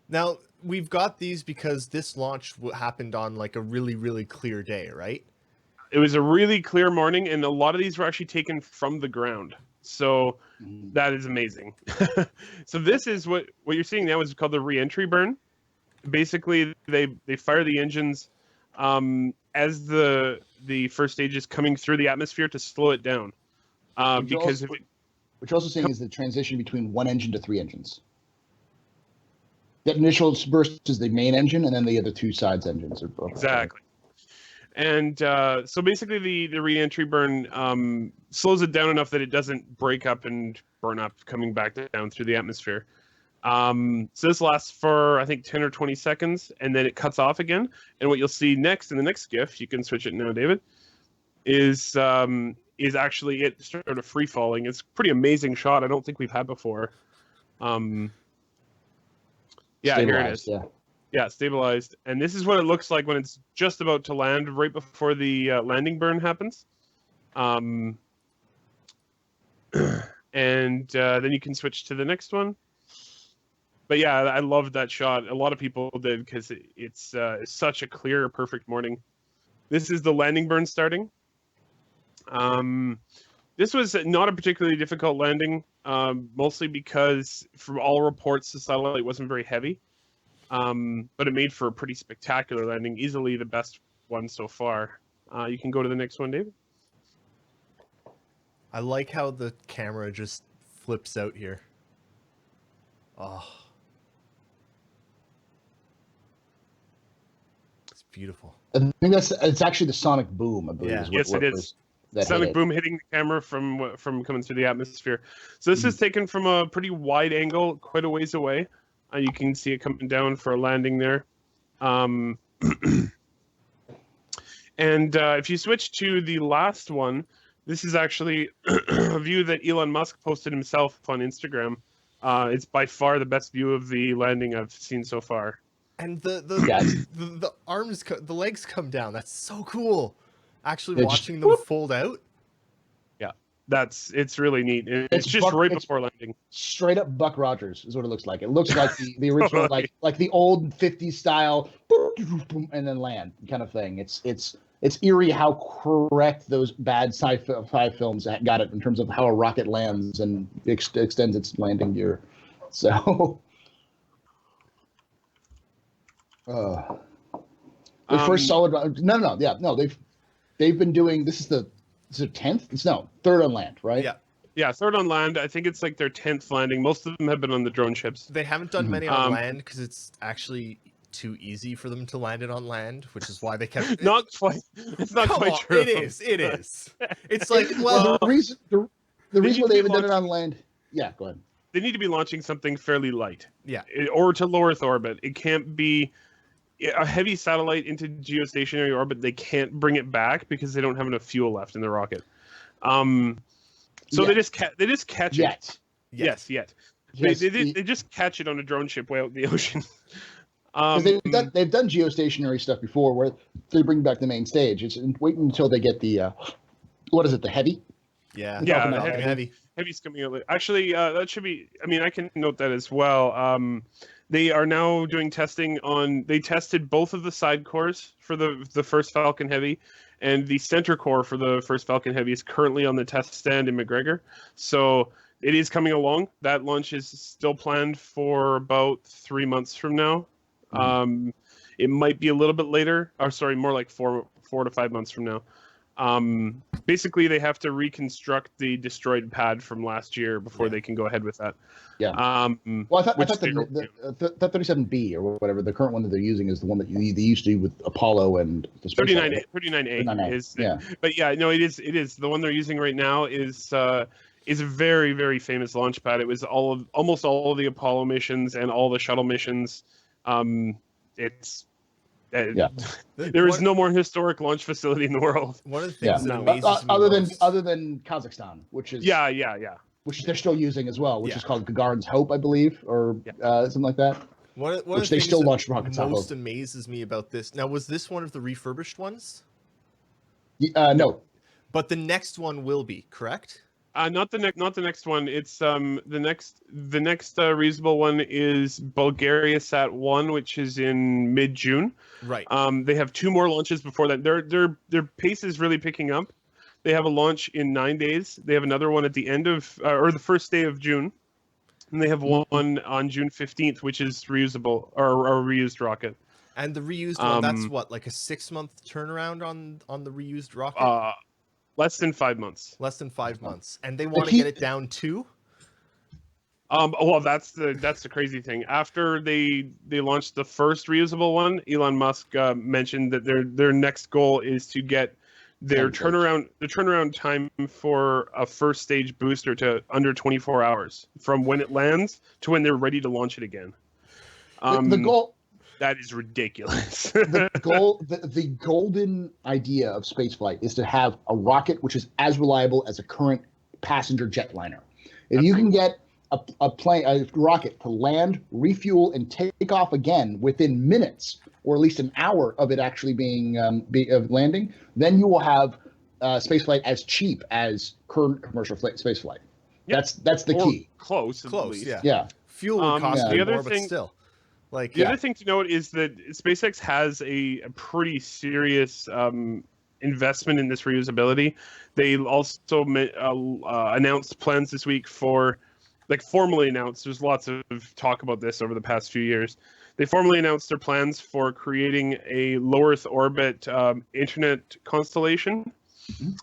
Now, we've got these because this launch happened on like a really, really clear day, right? It was a really clear morning, and a lot of these were actually taken from the ground. So that is amazing. So this is what you're seeing now is called the re-entry burn. Basically, they fire the engines as the first stage is coming through the atmosphere to slow it down. Because what you're also seeing is the transition between one engine to three engines. That initial burst is the main engine, and then the other two sides engines are broken. Exactly. And so basically the re-entry burn slows it down enough that it doesn't break up and burn up coming back down through the atmosphere. So this lasts for, I think, 10 or 20 seconds, and then it cuts off again. And what you'll see next in the next GIF, you can switch it now, David, is actually it sort of free-falling. It's a pretty amazing shot. I don't think we've had before. Yeah, here it is. Yeah, stabilized. And this is what it looks like when it's just about to land, right before the landing burn happens. And then you can switch to the next one. But yeah, I loved that shot. A lot of people did because it's such a clear, perfect morning. This is the landing burn starting. This was not a particularly difficult landing, mostly because from all reports, the satellite wasn't very heavy. But it made for a pretty spectacular landing, easily the best one so far. You can go to the next one, David. I like how the camera just flips out here. Oh. It's beautiful. I think it's actually the sonic boom, I believe. Yeah. Yes, it is. Sonic boom hitting the camera from coming through the atmosphere. So this is taken from a pretty wide angle, quite a ways away. You can see it coming down for a landing there. And if you switch to the last one, this is actually a view that Elon Musk posted himself on Instagram. It's by far the best view of the landing I've seen so far. And the arms, the legs come down. That's so cool. Actually watching them fold out. Yeah, it's really neat. It's just right before landing. Straight up Buck Rogers is what it looks like. It looks like the original, like the old 50s style, and then land kind of thing. It's eerie how correct those bad sci-fi films got it in terms of how a rocket lands and extends its landing gear. So, the first solid. No. They've been doing. This is their 10th. It's third on land, right? Yeah, third on land. I think it's like their 10th landing. Most of them have been on the drone ships. They haven't done many on land because it's actually too easy for them to land it on land, which is why they kept. Not quite. It's not quite true. It is. It's like the reason why they haven't done it on land. Yeah, go ahead. They need to be launching something fairly light. Yeah. Or to low Earth orbit. It can't be a heavy satellite into geostationary orbit. They can't bring it back because they don't have enough fuel left in the rocket. So they just catch it. Yet. Yes, yet. They just catch it on a drone ship way out in the ocean. They've done geostationary stuff before where they bring back the main stage. It's waiting until they get the the heavy? Yeah, the heavy. Heavy's coming out. Actually, that should be. I mean, I can note that as well. They are now doing testing on. They tested both of the side cores for the first Falcon Heavy, and the center core for the first Falcon Heavy is currently on the test stand in McGregor. So it is coming along. That launch is still planned for about 3 months from now. It might be a little bit later. Or sorry, more like 4 to 5 months from now. Basically, they have to reconstruct the destroyed pad from last year before they can go ahead with that. Yeah. Well, I thought the 37B or whatever, the current one that they're using is the one that they used to do with Apollo and the 39A is. Yeah. But yeah, no, it is. The one they're using right now is a very, very famous launch pad. It was almost all of the Apollo missions and all the shuttle missions. There is no more historic launch facility in the world. One of the things that amazes me other than Kazakhstan, which is which they're still using as well, which is called Gagarin's Hope, I believe, or something like that. Which they still launch rockets off of. Most amazes me about this. Now, was this one of the refurbished ones? No, but the next one will be, correct? Not the next one. It's the next reasonable one is Bulgaria Sat 1, which is in mid-June. Right. They have 2 more launches before that. Their pace is really picking up. They have a launch in 9 days. They have another one at the end of or the first day of June, and they have one on June 15th, which is reusable or a reused rocket. And the reused one, that's what, like a 6-month turnaround on the reused rocket? Less than 5 months. Less than 5 months, and they want to get it down to. Well, that's the crazy thing. After they launched the first reusable one, Elon Musk mentioned that their next goal is to get their turnaround time for a first stage booster to under 24 hours from when it lands to when they're ready to launch it again. The goal. That is ridiculous. The golden idea of spaceflight is to have a rocket which is as reliable as a current passenger jetliner. If you can get a rocket to land, refuel, and take off again within minutes, or at least an hour of it actually being landing, then you will have spaceflight as cheap as current commercial spaceflight. Yep. That's the key. Close, at least. Yeah. Fuel would cost more, but still. The other thing to note is that SpaceX has a pretty serious investment in this reusability. They also announced plans this week formally announced. There's lots of talk about this over the past few years. They formally announced their plans for creating a low Earth orbit internet constellation.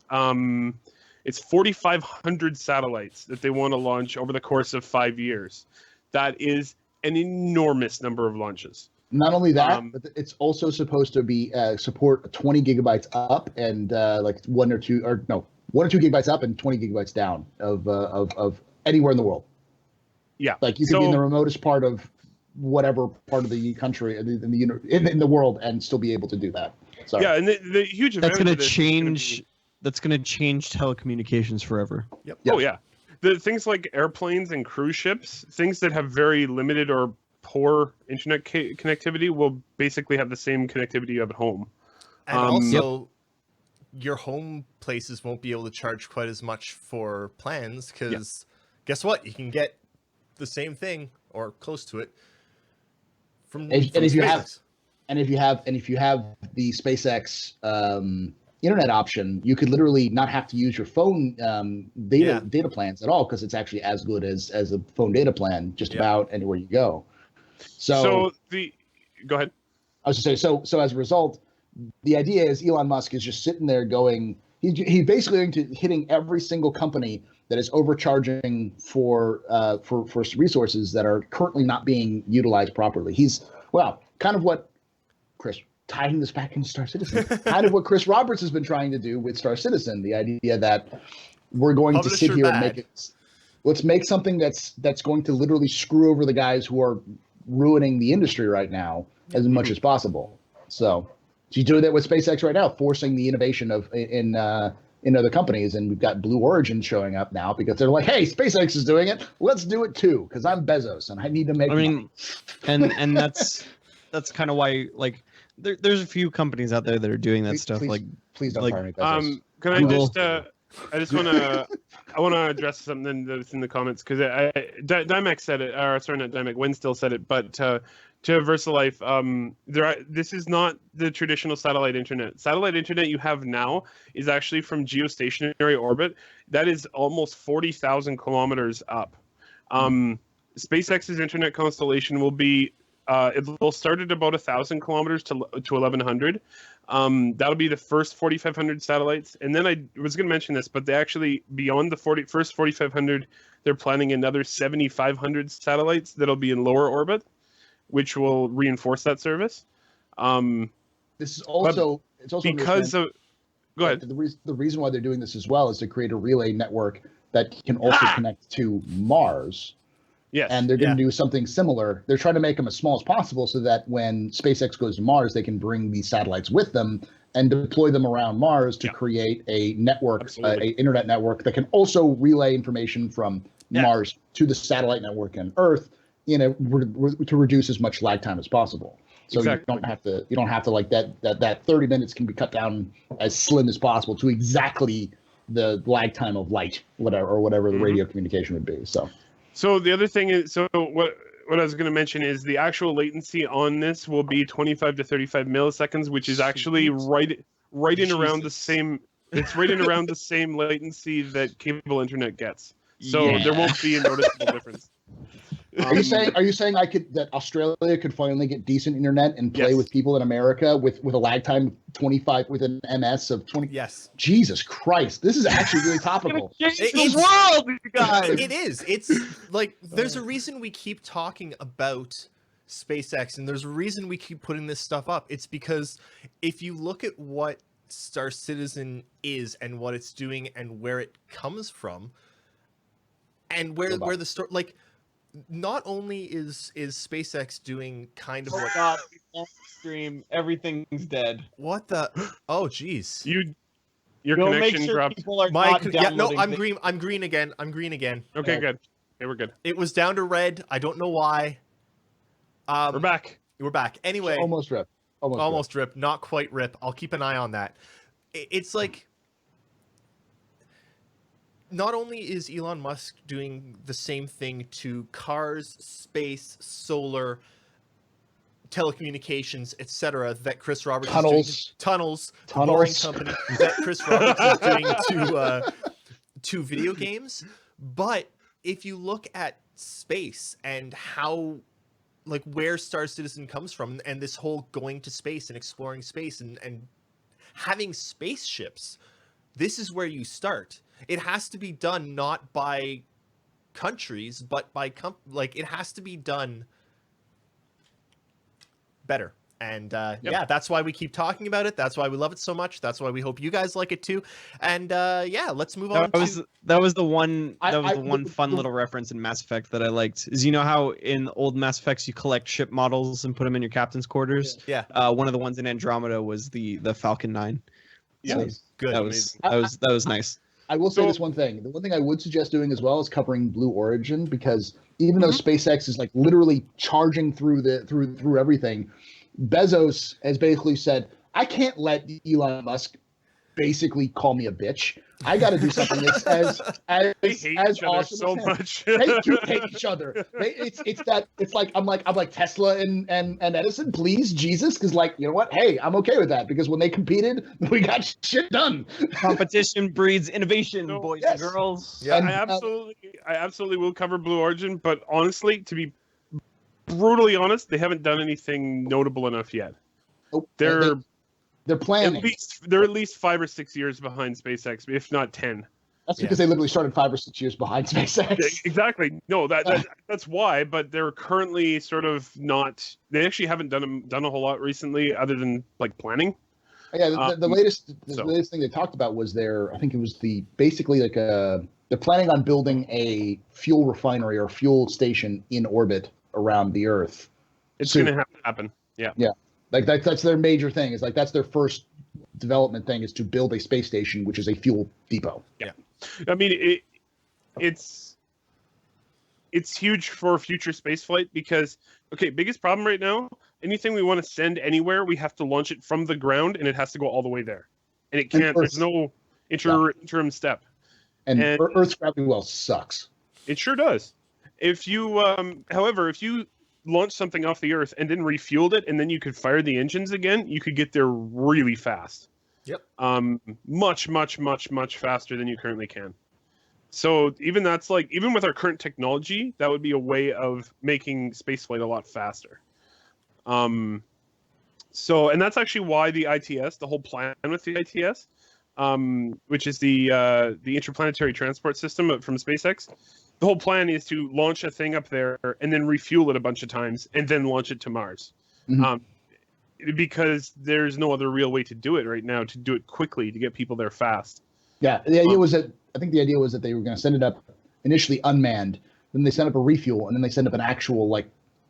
It's 4,500 satellites that they want to launch over the course of 5 years. That is an enormous number of launches. Not only that, but it's also supposed to be support 20 gigabytes up and 1 or 2 gigabytes up and 20 gigabytes down of anywhere in the world. Yeah, like you could be in the remotest part of whatever part of the country in the world and still be able to do that. So yeah, and the huge that's going to change. That's going to change telecommunications forever. Yep. Oh yeah. The things like airplanes and cruise ships, things that have very limited or poor internet connectivity, will basically have the same connectivity you have at home. And also, your home places won't be able to charge quite as much for plans because guess what? You can get the same thing or close to it from if you have the SpaceX internet option, you could literally not have to use your phone data plans at all because it's actually as good as a phone data plan just about anywhere you go. So go ahead. I was going to say so as a result, the idea is Elon Musk is just sitting there going he's basically hitting every single company that is overcharging for resources that are currently not being utilized properly. He's kind of what Chris. Tying this back into Star Citizen, kind of what Chris Roberts has been trying to do with Star Citizen. The idea that we're going to sit here and make it. Let's make something that's going to literally screw over the guys who are ruining the industry right now as much as possible. So she's doing that with SpaceX right now, forcing the innovation in other companies, and we've got Blue Origin showing up now because they're like, hey, SpaceX is doing it, let's do it too, because I'm Bezos and I need to make money. and that's kind of why, like, there's a few companies out there that are doing that stuff. Please don't like, fire me, Bezos. Can Google. I just want to address something that's in the comments, because Dymac said it, or sorry, not Dymac, Winstill said it, but to VersaLife, this is not the traditional satellite internet. Satellite internet you have now is actually from geostationary orbit. That is almost 40,000 kilometers up. SpaceX's internet constellation will be it will start at about 1,000 kilometers to 1,100. That'll be the first 4,500 satellites, and then I was going to mention this, but they actually, beyond the first 4,500, they're planning another 7,500 satellites that'll be in lower orbit, which will reinforce that service. This is also because of. Go ahead. The reason why they're doing this as well is to create a relay network that can also connect to Mars. Yes. And they're going to do something similar. They're trying to make them as small as possible so that when SpaceX goes to Mars, they can bring these satellites with them and deploy them around Mars to create a network, an internet network that can also relay information from Mars to the satellite network on Earth, to reduce as much lag time as possible. So you don't have to like that 30 minutes can be cut down as slim as possible to exactly the lag time of light, whatever the radio communication would be. So the other thing is, what I was going to mention is the actual latency on this will be 25 to 35 milliseconds, which is actually right in around the same. It's right in around the same latency that cable internet gets. So there won't be a noticeable difference. Are you saying that Australia could finally get decent internet and play with people in America with a lag time of 25 with an MS of 20? Yes. Jesus Christ, this is actually really topical. It's world, you guys. It is. It's like there's a reason we keep talking about SpaceX, and there's a reason we keep putting this stuff up. It's because if you look at what Star Citizen is and what it's doing and where it comes from, and where the story, like. Not only is SpaceX doing kind of what stream, everything's dead. What the? Oh, jeez. Your connection dropped. I'm green again. Okay, good. Okay, we're good. It was down to red. I don't know why. We're back. We're back. Anyway, almost rip. Almost rip. Not quite rip. I'll keep an eye on that. It's like. Not only is Elon Musk doing the same thing to cars, space, solar, telecommunications, etc., that Chris Roberts is doing tunnels, the boring company that Chris Roberts is doing to video games. But if you look at space and how, like, where Star Citizen comes from, and this whole going to space and exploring space and having spaceships, this is where you start. It has to be done not by countries, but by it has to be done better. And that's why we keep talking about it. That's why we love it so much. That's why we hope you guys like it too. And let's move on. That was the one fun little reference in Mass Effect that I liked. Is how in old Mass Effects you collect ship models and put them in your captain's quarters. Yeah. One of the ones in Andromeda was the Falcon 9. Yeah, so good. That was nice. I will say this one thing. The one thing I would suggest doing as well is covering Blue Origin, because even though SpaceX is like literally charging through everything, Bezos has basically said, I can't let Elon Musk basically call me a bitch. I got to do something that's as awesome so as much. They do hate each other. I'm like Tesla and Edison, please, Jesus, because you know what? Hey, I'm okay with that, because when they competed, we got shit done. Competition breeds innovation, boys and girls. Yeah, I absolutely will cover Blue Origin, but honestly, to be brutally honest, they haven't done anything notable enough yet. Nope. They're planning. They're at least 5 or 6 years behind SpaceX, if not 10. That's because they literally started 5 or 6 years behind SpaceX. Exactly. No, that's why. But they're currently sort of not. They actually haven't done a whole lot recently, other than planning. Yeah, the latest thing they talked about was they're planning on building a fuel refinery or fuel station in orbit around the Earth. It's going to have to happen. Yeah. Yeah. That's their major thing. It's that's their first development thing is to build a space station, which is a fuel depot. Yeah. I mean, it's huge for future spaceflight because, okay, biggest problem right now, anything we want to send anywhere, we have to launch it from the ground, and it has to go all the way there. And it can't, there's no interim step. And Earth's gravity well sucks. It sure does. If you, however, if you launch something off the Earth and then refueled it, and then you could fire the engines again, you could get there really fast. Yep. Much faster than you currently can. So even with our current technology, that would be a way of making spaceflight a lot faster. So, and that's actually why the ITS, the whole plan with the ITS, which is the interplanetary transport system from SpaceX, the whole plan is to launch a thing up there and then refuel it a bunch of times and then launch it to Mars. Because there's no other real way to do it right now, to do it quickly, to get people there fast. Yeah, the idea was that they were going to send it up initially unmanned, then they send up a refuel, and then they send up an actual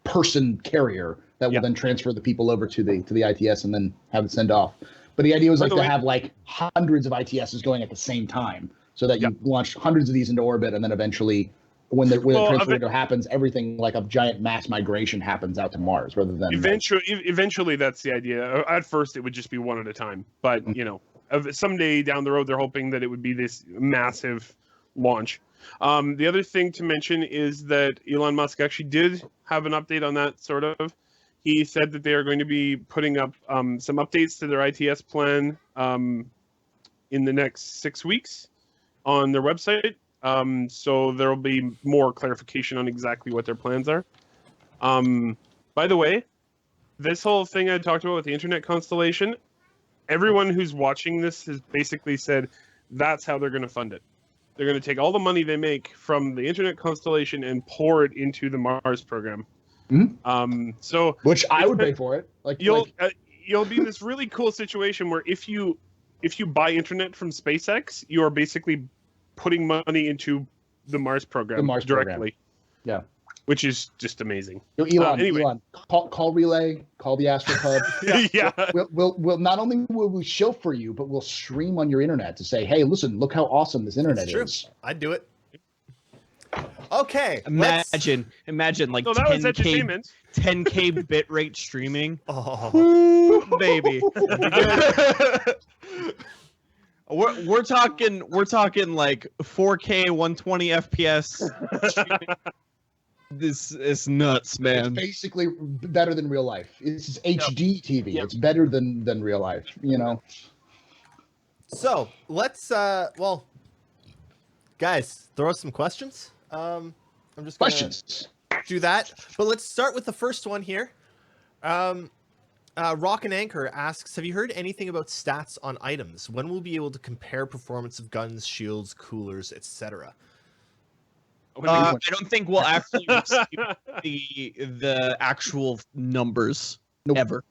person carrier that will then transfer the people over to the ITS and then have it send off. But the idea was to have hundreds of ITSs going at the same time, so that you launch hundreds of these into orbit, and then eventually, when the transfer window happens, everything like a giant mass migration happens out to Mars rather than eventually that's the idea. At first, it would just be one at a time, but someday down the road, they're hoping that it would be this massive launch. The other thing to mention is that Elon Musk actually did have an update on that, sort of. He said that they are going to be putting up some updates to their ITS plan in the next 6 weeks on their website. So there will be more clarification on exactly what their plans are. By the way, this whole thing I talked about with the internet constellation, everyone who's watching this has basically said that's how they're going to fund it. They're going to take all the money they make from the internet constellation and pour it into the Mars program. So which I would pay for it. You'll be in this really cool situation where if you buy internet from SpaceX, you are basically putting money into the Mars program directly. Yeah. Which is just amazing. Elon, call Relay, call the AstroPub. Yeah. We'll not only will we show for you, but we'll stream on your internet to say, hey, listen, look how awesome this internet is. I'd do it. Okay. Imagine like so 10K bit rate streaming. Oh, woo, baby. We're talking like 4K 120 FPS streaming. This is nuts, man. It's basically better than real life. It's HD TV. Yep. It's better than real life, So let's guys, throw us some questions. I'm just gonna questions. Do that, but let's start with the first one here. Rock and Anchor asks, have you heard anything about stats on items? When will we be able to compare performance of guns, shields, coolers, etc.? I don't think we'll actually receive the actual numbers ever.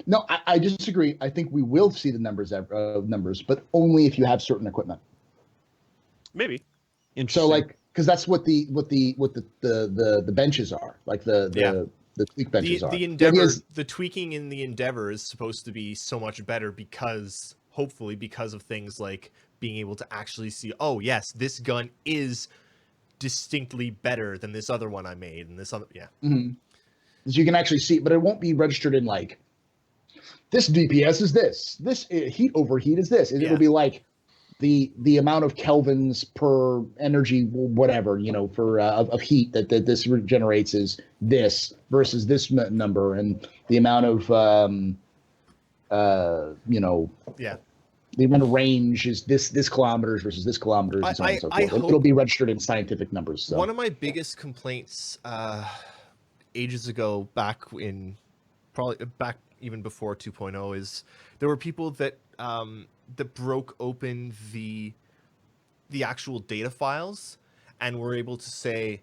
No, I disagree. I think we will see the numbers, but only if you have certain equipment. Maybe. So because that's what the benches are, the tweak benches are. The Endeavor, the tweaking in the Endeavor is supposed to be so much better hopefully because of things like being able to actually see, oh yes, this gun is distinctly better than this other one I made, and this other, So you can actually see, but it won't be registered in this DPS is this heat overheat is this. It'll be like the amount of kelvins per energy, whatever, for of heat that this generates is this versus this number, and the amount of the amount of range is this kilometers versus this kilometers, and so on and so forth. It'll be registered in scientific numbers. So. One of my biggest complaints ages ago, back even before 2.0, is there were people that broke open the actual data files and were able to say,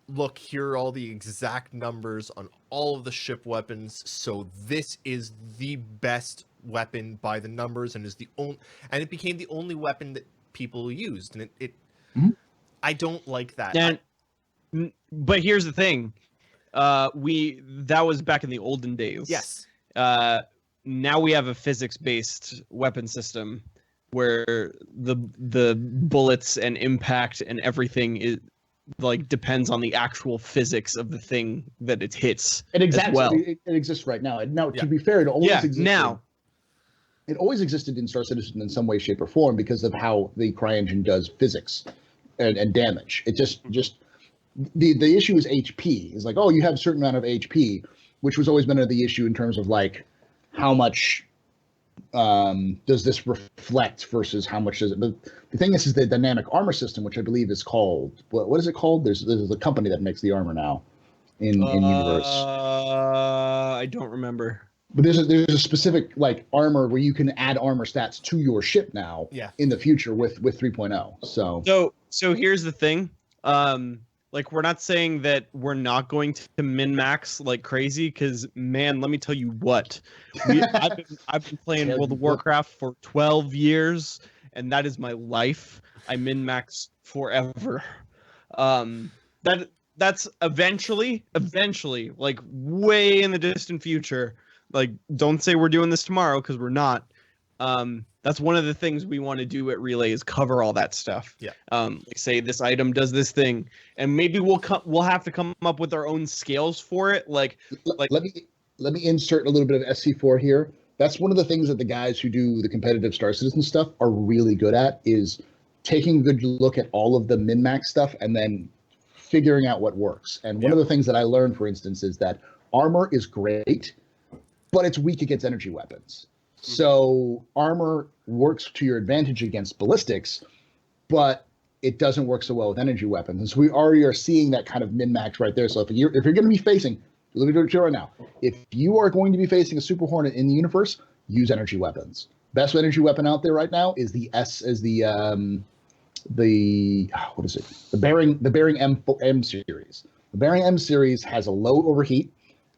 look, here are all the exact numbers on all of the ship weapons, so this is the best weapon by the numbers, and it became the only weapon that people used, and it I don't like that. But here's the thing, that was back in the olden days. Yes. now we have a physics-based weapon system where the bullets and impact and everything is like depends on the actual physics of the thing that it hits. It as well. it exists right now. Now, to be fair, it always existed. Now. It always existed in Star Citizen in some way, shape, or form because of how the CryEngine does physics and damage. It just the issue is HP. It's like, oh, you have a certain amount of HP, which was always been the issue in terms of like how much does this reflect versus how much does it. But the thing is the dynamic armor system, which I believe is called what is it called? There's a company that makes the armor now in universe. I don't remember. But there's a specific like armor where you can add armor stats to your ship now in the future with 3.0. So here's the thing. Like we're not saying that we're not going to min-max like crazy, because man, let me tell you what. I've been playing World of Warcraft for 12 years, and that is my life. I min-max forever. That's eventually, like way in the distant future. Like, don't say we're doing this tomorrow, because we're not. That's one of the things we want to do at Relay is cover all that stuff. Yeah. Like say this item does this thing, and maybe we'll have to come up with our own scales for it. Like let me insert a little bit of SC4 here. That's one of the things that the guys who do the competitive Star Citizen stuff are really good at, is taking a good look at all of the min-max stuff and then figuring out what works. And one of the things that I learned, for instance, is that armor is great, but it's weak against energy weapons. So armor works to your advantage against ballistics, but it doesn't work so well with energy weapons. And so we already are seeing that kind of min-max right there. So if you're going to be facing, let me do it right now. If you are going to be facing a Super Hornet in the universe, use energy weapons. Best energy weapon out there right now is the what is it? The Bearing M series. The Bearing M series has a low overheat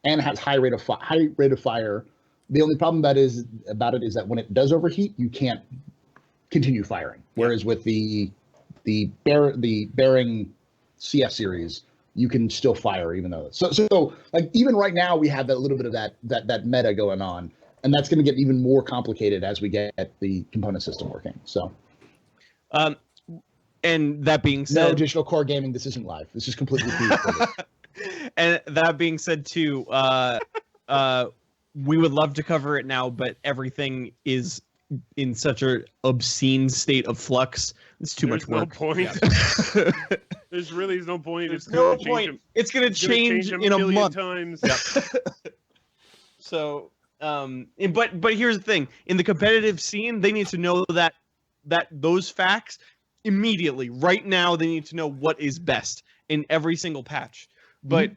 and has high rate of fire. The only problem about it is that when it does overheat, you can't continue firing. Whereas with the Bearing CF series, you can still fire even though. So like even right now we have that little bit of that meta going on, and that's going to get even more complicated as we get the component system working. So. And that being said, no additional core gaming. This isn't live. This is completely free. And that being said, too, we would love to cover it now, but everything is in such an obscene state of flux. It's too much work. No point. Yeah. There's really no point. There's no point. It's going to change in a month. Times. So, but here's the thing: in the competitive scene, they need to know that those facts immediately. Right now, they need to know what is best in every single patch. But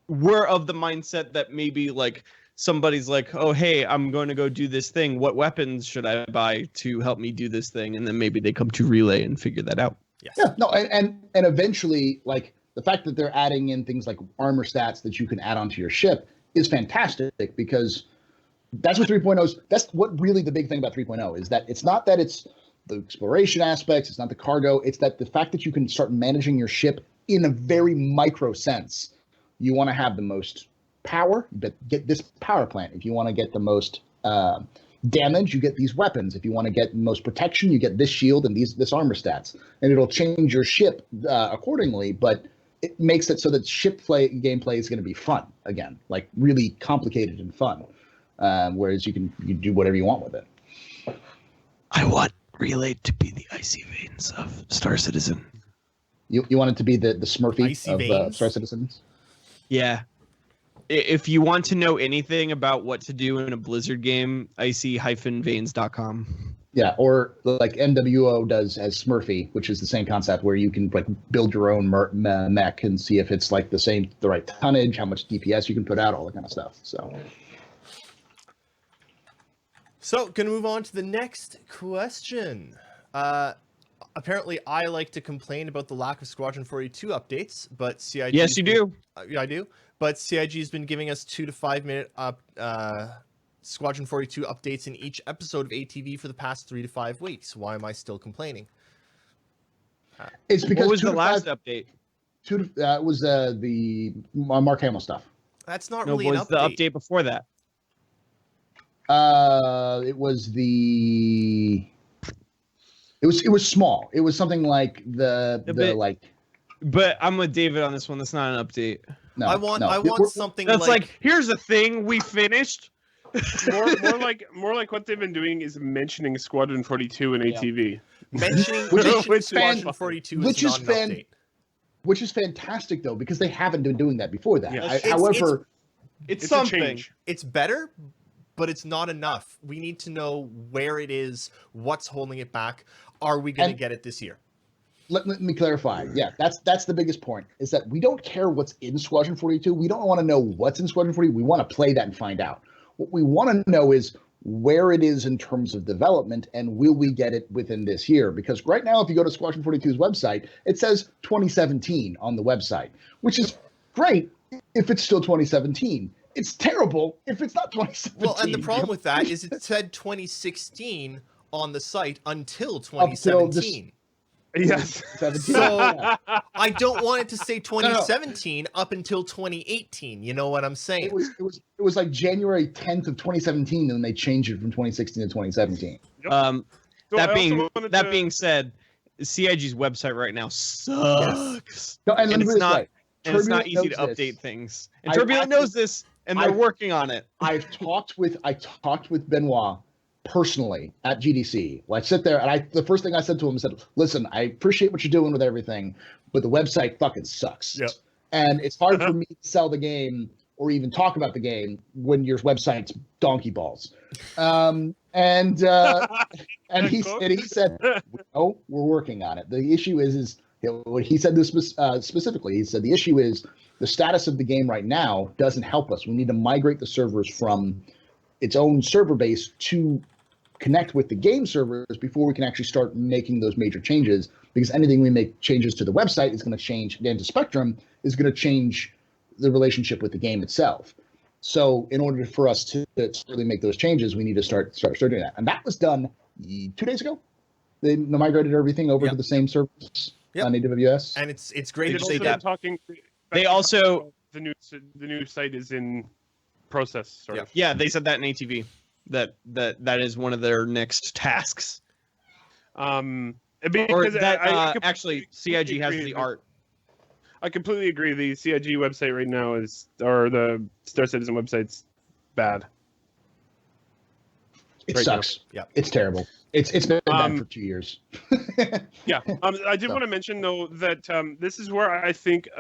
we're of the mindset that maybe like somebody's like, oh, hey, I'm going to go do this thing. What weapons should I buy to help me do this thing? And then maybe they come to Relay and figure that out. Yes. Yeah, no, and eventually, like the fact that they're adding in things like armor stats that you can add onto your ship is fantastic, because that's what 3.0's. That's what really the big thing about 3.0 is, that it's not that it's the exploration aspects, it's not the cargo, it's that the fact that you can start managing your ship in a very micro sense. You want to have the most power, but get this power plant. If you want to get the most damage, you get these weapons. If you want to get the most protection, you get this shield and this armor stats, and it'll change your ship accordingly. But it makes it so that gameplay is going to be fun again, like really complicated and fun. Whereas you do whatever you want with it. I want Relay to be the icy veins of Star Citizen. You want it to be the Smurfy Icy of veins? Star Citizens? Yeah. If you want to know anything about what to do in a Blizzard game, icy-veins.com. Yeah, or like NWO does as Smurfy, which is the same concept where you can like build your own mech and see if it's like the right tonnage, how much DPS you can put out, all that kind of stuff. So, gonna move on to the next question. Apparently, I like to complain about the lack of Squadron 42 updates, but CIG... Yes, you do. Yeah, I do. But CIG has been giving us 2 to 5 minute Squadron 42 updates in each episode of ATV for the past 3 to 5 weeks. Why am I still complaining? It's because what was the last update? It was the Mark Hamill stuff. That's not No, really an was the update. update before that? It was it was small. It was something like like. But I'm with David on this one. That's not an update. No, I want something That's like here's a thing we finished. more like what they've been doing is mentioning Squadron 42 and ATV. mentioning Squadron 42 is not an update. Which is fantastic though, because they haven't been doing that before that. Yes. However, it's something. It's better, but it's not enough. We need to know where it is, what's holding it back. Are we going to get it this year? Let me clarify. Yeah, that's the biggest point, is that we don't care what's in Squadron 42. We don't want to know what's in Squadron 42. We want to play that and find out. What we want to know is where it is in terms of development, and will we get it within this year? Because right now, if you go to Squadron 42's website, it says 2017 on the website, which is great if it's still 2017. It's terrible if it's not 2017. Well, and the problem with that is it said 2016 on the site until 2017. Yes. 17. So I don't want it to say 2017 up until 2018. You know what I'm saying? It was like January 10th of 2017, and they changed it from 2016 to 2017. Yep. That being said, CIG's website right now sucks. No, and it's not easy to update things. And Turbulent knows this, and they're working on it. I talked with Benoit personally at GDC. Well, I sit there, and the first thing I said to him, I said, listen, I appreciate what you're doing with everything, but the website fucking sucks. Yep. And it's hard for me to sell the game or even talk about the game when your website's donkey balls. And he said, oh, we're working on it. The issue is he said this specifically. He said the issue is the status of the game right now doesn't help us. We need to migrate the servers from its own server base to connect with the game servers before we can actually start making those major changes, because anything we make changes to the website is going to change, again, to Spectrum, is going to change the relationship with the game itself. So in order for us to really make those changes, we need to start doing that. And that was done 2 days ago. They migrated everything over to the same servers on AWS. And it's great to They've say also that. been They also the new site is in process. Sort of. Yeah, they said that in ATV. That is one of their next tasks. Because actually CIG has the art. I completely agree. The CIG website right now or the Star Citizen website's bad. It sucks. Yeah, it's terrible. It's been bad for 2 years. Yeah. I did want to mention though that this is where I think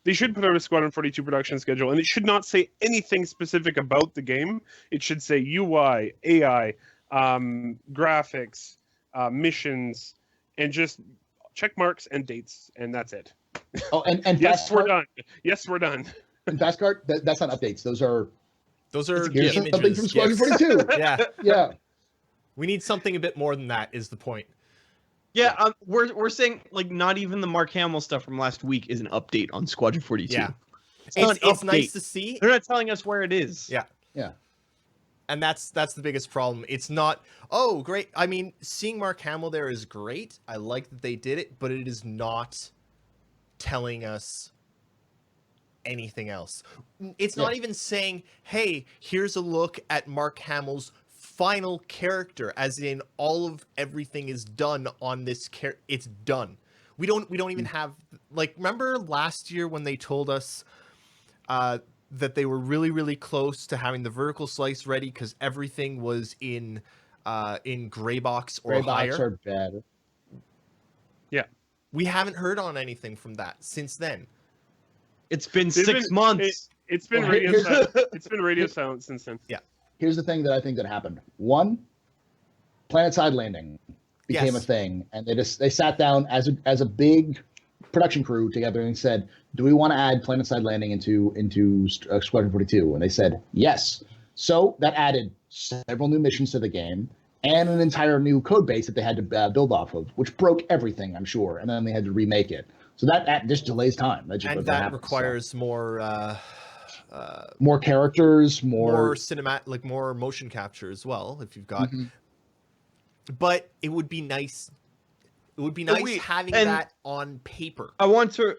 they should put out a Squadron 42 production schedule, and it should not say anything specific about the game. It should say UI, AI, graphics, missions, and just check marks and dates, and that's it. Oh, and yes, we're done. Yes, we're done. And Fast Cart, that's not updates. Those are here's something images. from Squadron 42. Yeah. We need something a bit more than that. Is the point? Yeah, we're saying like not even the Mark Hamill stuff from last week is an update on Squadron 42. Yeah, it's nice to see. They're not telling us where it is. Yeah. And that's the biggest problem. It's not, oh, great. I mean, seeing Mark Hamill there is great. I like that they did it, but it is not telling us anything else. It's not even saying, hey, here's a look at Mark Hamill's final character, as in all of everything is done on this character. It's done. We don't even have, like, remember last year when they told us that they were really, really close to having the vertical slice ready because everything was in gray box or higher. Gray box or better. Yeah. We haven't heard on anything from that since then. It's been 6 months. It's been radio silence. It's been radio silence since then. Yeah. Here's the thing that I think that happened. One, planetside landing became a thing, and they sat down as a big production crew together and said, do we want to add planetside landing into Squadron 42? And they said yes. So that added several new missions to the game and an entire new code base that they had to build off of, which broke everything, I'm sure, and then they had to remake it. So that just delays time. That requires more characters, more cinematic, like more motion capture as well. If you've got, but it would be nice. It would be nice having that on paper. I want to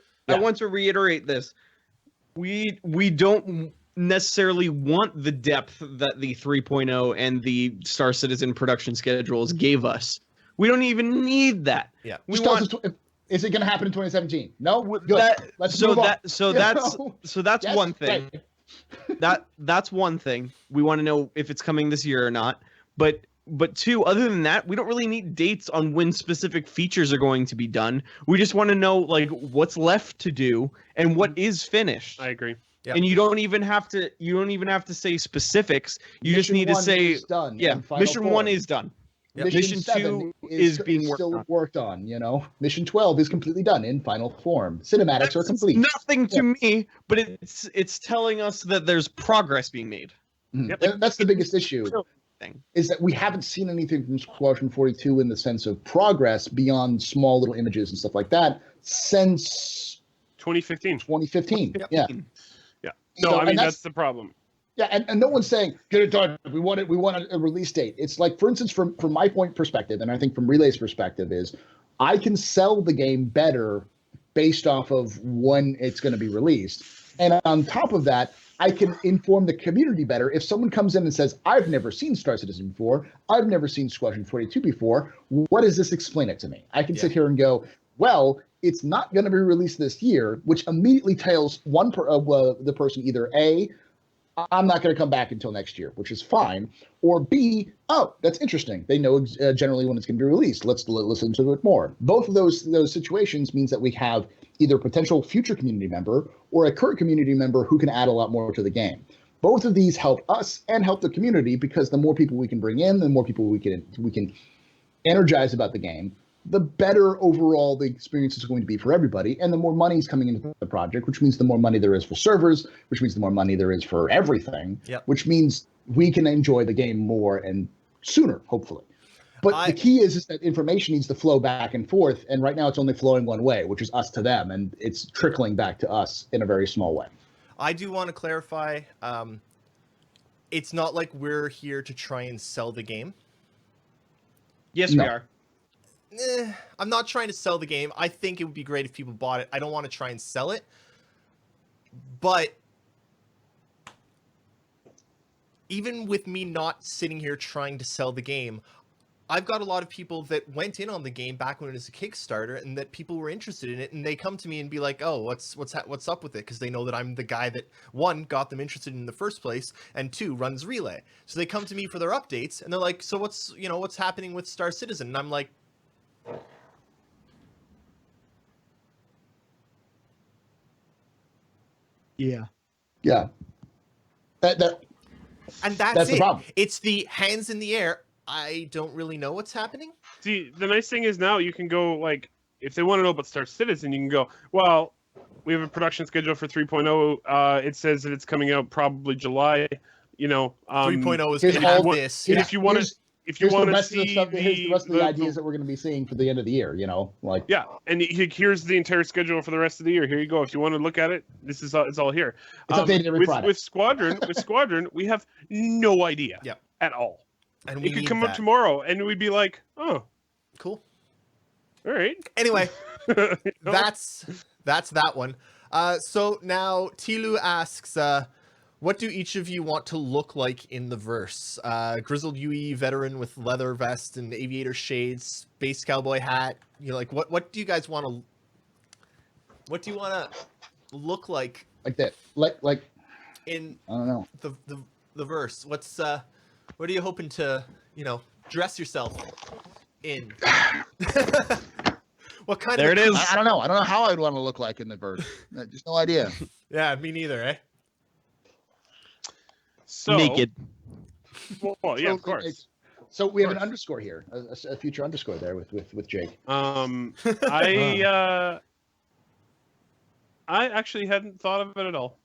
reiterate this. We don't necessarily want the depth that the 3.0 and the Star Citizen production schedules gave us. We don't even need that. Yeah. Is it going to happen in 2017? No. Good. Let's so move on. That's Yes, one thing. Right. That's one thing. We want to know if it's coming this year or not. But two, other than that, we don't really need dates on when specific features are going to be done. We just want to know like what's left to do and what is finished. I agree. Yep. And you don't even have to say specifics. You just need to say done. Yeah, mission 1 is done. Yep. Mission 2 is being still worked on. You know, mission 12 is completely done in final form. Cinematics are complete. Nothing to me, but it's telling us that there's progress being made. Yep. That's the biggest issue. Is that we haven't seen anything from Squadron 42 in the sense of progress beyond small little images and stuff like that since 2015. 2015. Yep. Yeah. Yeah. No, So, I mean that's the problem. Yeah, and no one's saying get it done. We want a release date. It's like, for instance, from my point perspective, and I think from Relay's perspective, is I can sell the game better based off of when it's going to be released, and on top of that, I can inform the community better. If someone comes in and says, "I've never seen Star Citizen before. I've never seen Squadron 42 before. What does this explain it to me?" I can sit here and go, "Well, it's not going to be released this year," which immediately tells the person either A, I'm not going to come back until next year, which is fine. Or B, oh, that's interesting. They know generally when it's going to be released. Let's listen to it more. Both of those situations means that we have either a potential future community member or a current community member who can add a lot more to the game. Both of these help us and help the community because the more people we can bring in, the more people we can energize about the game, the better overall the experience is going to be for everybody, and the more money is coming into the project, which means the more money there is for servers, which means the more money there is for everything, which means we can enjoy the game more and sooner, hopefully. But the key is that information needs to flow back and forth, and right now it's only flowing one way, which is us to them, and it's trickling back to us in a very small way. I do want to clarify, it's not like we're here to try and sell the game. Yes, we are. I'm not trying to sell the game. I think it would be great if people bought it. I don't want to try and sell it. But even with me not sitting here trying to sell the game, I've got a lot of people that went in on the game back when it was a Kickstarter and that people were interested in it, and they come to me and be like, "Oh, what's up with it?" Because they know that I'm the guy that, one, got them interested in the first place, and two, runs Relay. So they come to me for their updates, and they're like, "So what's happening with Star Citizen?" And I'm like, Yeah. and that's the it. problem. It's the hands in the air. I don't really know what's happening. See, the nice thing is now you can go, like, if they want to know about Star Citizen, you can go, well, we have a production schedule for 3.0. It says that it's coming out probably July. 3.0 is going to have this. And if you want to, here's the rest of the ideas that we're going to be seeing for the end of the year. Yeah, and here's the entire schedule for the rest of the year. Here you go. If you want to look at it, this is it's all here. It's updated every Friday. With Squadron, we have no idea at all. And it could come up tomorrow, and we'd be like, "Oh, cool. All right." Anyway, that's that one. So now Tilu asks, what do each of you want to look like in the verse? Grizzled UE veteran with leather vest and aviator shades, space cowboy hat. What do you guys want to? What do you want to look like? Like that, like in I don't know the verse. What are you hoping to dress yourself in? What kind there of? It is. I don't know. I don't know how I'd want to look like in the verse. Just no idea. Yeah, me neither. Eh. So naked. Well, yeah, of course. So we have an underscore here, a future underscore there with Jake. I actually hadn't thought of it at all.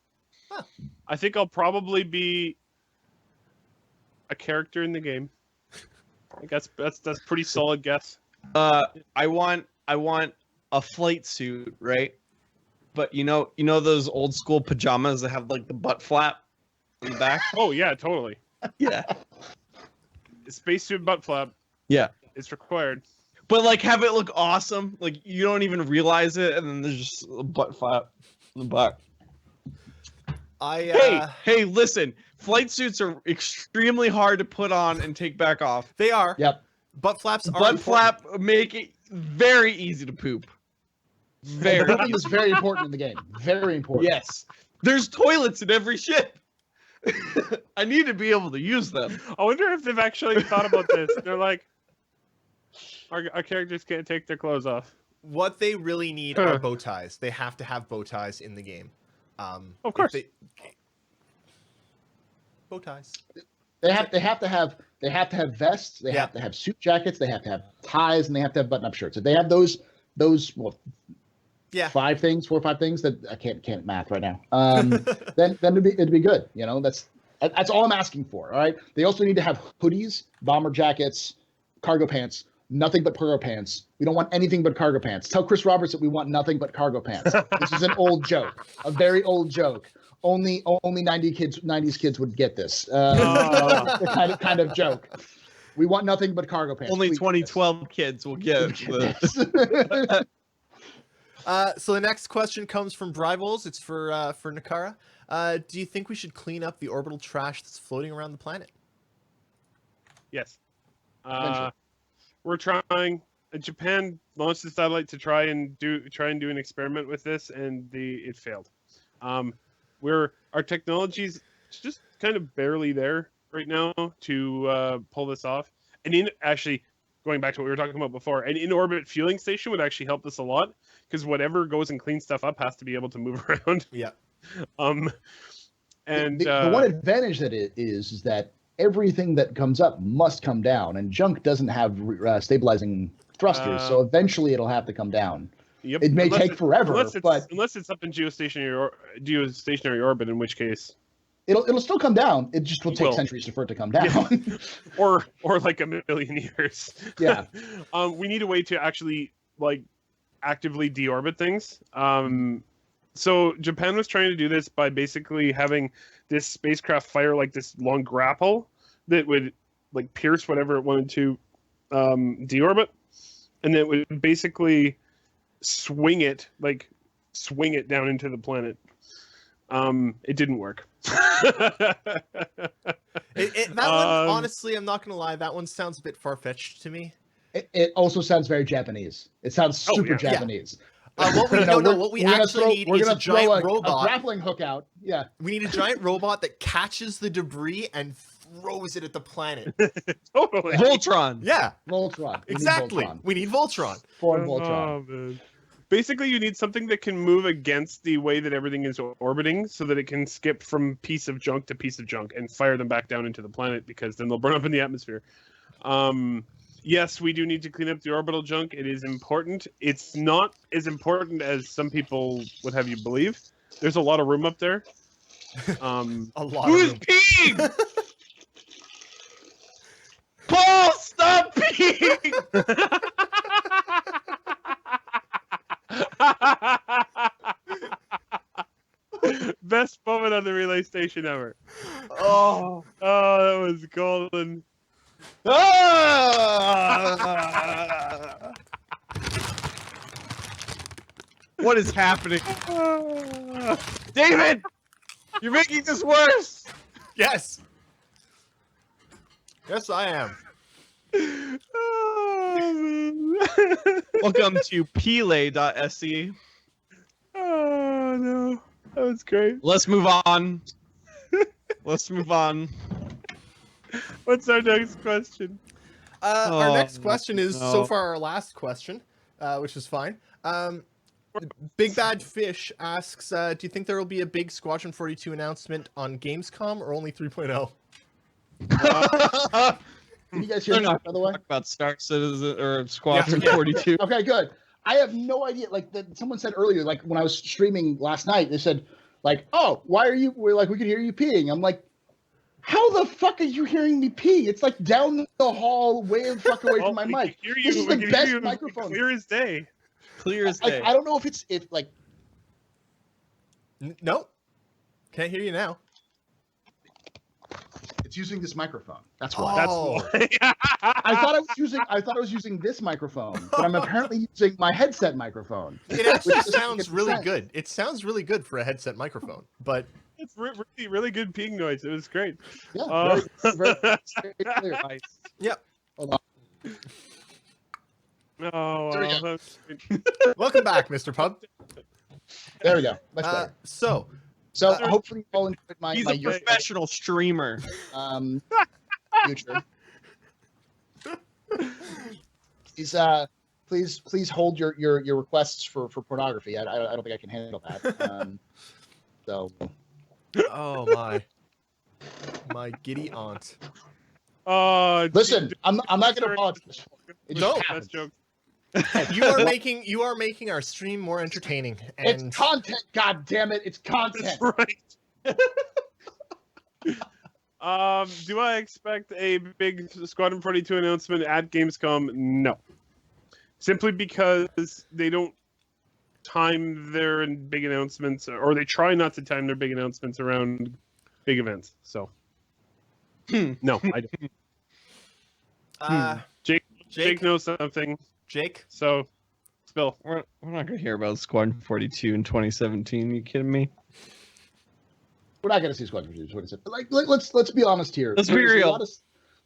Huh. I think I'll probably be a character in the game. I think that's pretty solid guess. I want a flight suit, right? But you know those old school pajamas that have like the butt flap in the back? Oh yeah, totally. Yeah. Spacesuit butt flap. Yeah. It's required. But like have it look awesome. Like you don't even realize it, and then there's just a butt flap in the back. Hey, listen. Flight suits are extremely hard to put on and take back off. They are. Yep. Butt flaps are Butt important. flap make it very easy to poop. Very. Building is very important in the game. Very important. Yes. There's toilets in every ship. I need to be able to use them. I wonder if they've actually thought about this. They're like, our characters can't take their clothes off. What they really need are bow ties. They have to have bow ties in the game. Of course. Bow ties. They have to have vests. They have to have suit jackets. They have to have ties, and they have to have button-up shirts. If they have those four or 5 things that I can't math right now. Then it'd be good. You know, that's all I'm asking for. All right. They also need to have hoodies, bomber jackets, cargo pants. Nothing but cargo pants. We don't want anything but cargo pants. Tell Chris Roberts that we want nothing but cargo pants. This is an old joke, a very old joke. Only 90s kids would get this. The kind of joke. We want nothing but cargo pants. Only 2012 kids will get this. So the next question comes from Brivals. It's for Nakara. Do you think we should clean up the orbital trash that's floating around the planet? Yes. We're trying. Japan launched a satellite to try and do an experiment with this, and it failed. Our technology's just kind of barely there right now to pull this off. And actually, going back to what we were talking about before, an in-orbit fueling station would actually help this a lot, because whatever goes and cleans stuff up has to be able to move around. Yeah. And the one advantage that it is that everything that comes up must come down, and junk doesn't have stabilizing thrusters, so eventually it'll have to come down. Yep. It may take forever, unless it's up in geostationary orbit, in which case it'll still come down. It just will take centuries for it to come down. Yeah. or like a million years. Yeah. We need a way to actually actively deorbit things. So Japan was trying to do this by basically having this spacecraft fire this long grapple that would pierce whatever it wanted to deorbit, and it would basically swing it down into the planet. It didn't work. That one, honestly, I'm not gonna lie, that one sounds a bit far-fetched to me. It also sounds very Japanese. It sounds super Japanese. What we actually need is a giant robot. A grappling hook out. Yeah. We need a giant robot that catches the debris and throws it at the planet. Totally. Voltron. Yeah. Voltron. Exactly. We need Voltron. Voltron. Man. Basically, you need something that can move against the way that everything is orbiting, so that it can skip from piece of junk to piece of junk and fire them back down into the planet, because then they'll burn up in the atmosphere. Yes, we do need to clean up the orbital junk. It is important. It's not as important as some people would have you believe. There's a lot of room up there. A lot Who's of room. peeing? Paul, stop peeing! Best moment on the relay station ever. Oh, that was golden. Ah! What is happening? David! You're making this worse! Yes. Yes, I am. Welcome to Pele.se. Oh, no. That was great. Let's move on. Let's move on. What's our next question? Our next question is so far our last question, which is fine. Big Bad Fish asks, do you think there will be a big Squadron 42 announcement on Gamescom or only 3.0? Can you guys hear me, by the way? Talk about Star Citizen or Squadron 42. Okay, good. I have no idea. Someone said earlier, when I was streaming last night, they said, oh, why are you? We could hear you peeing. I'm like, how the fuck are you hearing me pee? It's down the hall, way the fuck away from my mic. This is the best microphone. Clear as day. Clear as day. I don't know if Nope. Can't hear you now. It's using this microphone. That's why. Oh. That's why. I thought I was using this microphone, but I'm apparently using my headset microphone. It actually sounds really good. It sounds really good for a headset microphone, but It's really, really good peeing noise. It was great. Yeah, very clear. Nice. Yep. Hold on. Oh, There we wow, go. that's great. Welcome back, Mr. Pub. There we go. Much better. So, So hopefully you all enjoyed my He's my a professional streamer. future. Please hold your requests for pornography. I don't think I can handle that. So oh my giddy aunt. listen, I'm not going to apologize. It No, just That's happens. joke. You are making our stream more entertaining. And It's content. God damn it! It's content. That's right. Do I expect a big Squadron 42 announcement at Gamescom? No. Simply because they don't time their big announcements, or they try not to time their big announcements around big events. So, no, I don't. Jake knows something. Jake? So, spill. We're not gonna hear about Squadron 42 in 2017. You kidding me? We're not going to see Squadron 42. Let's be honest here. Let's be real.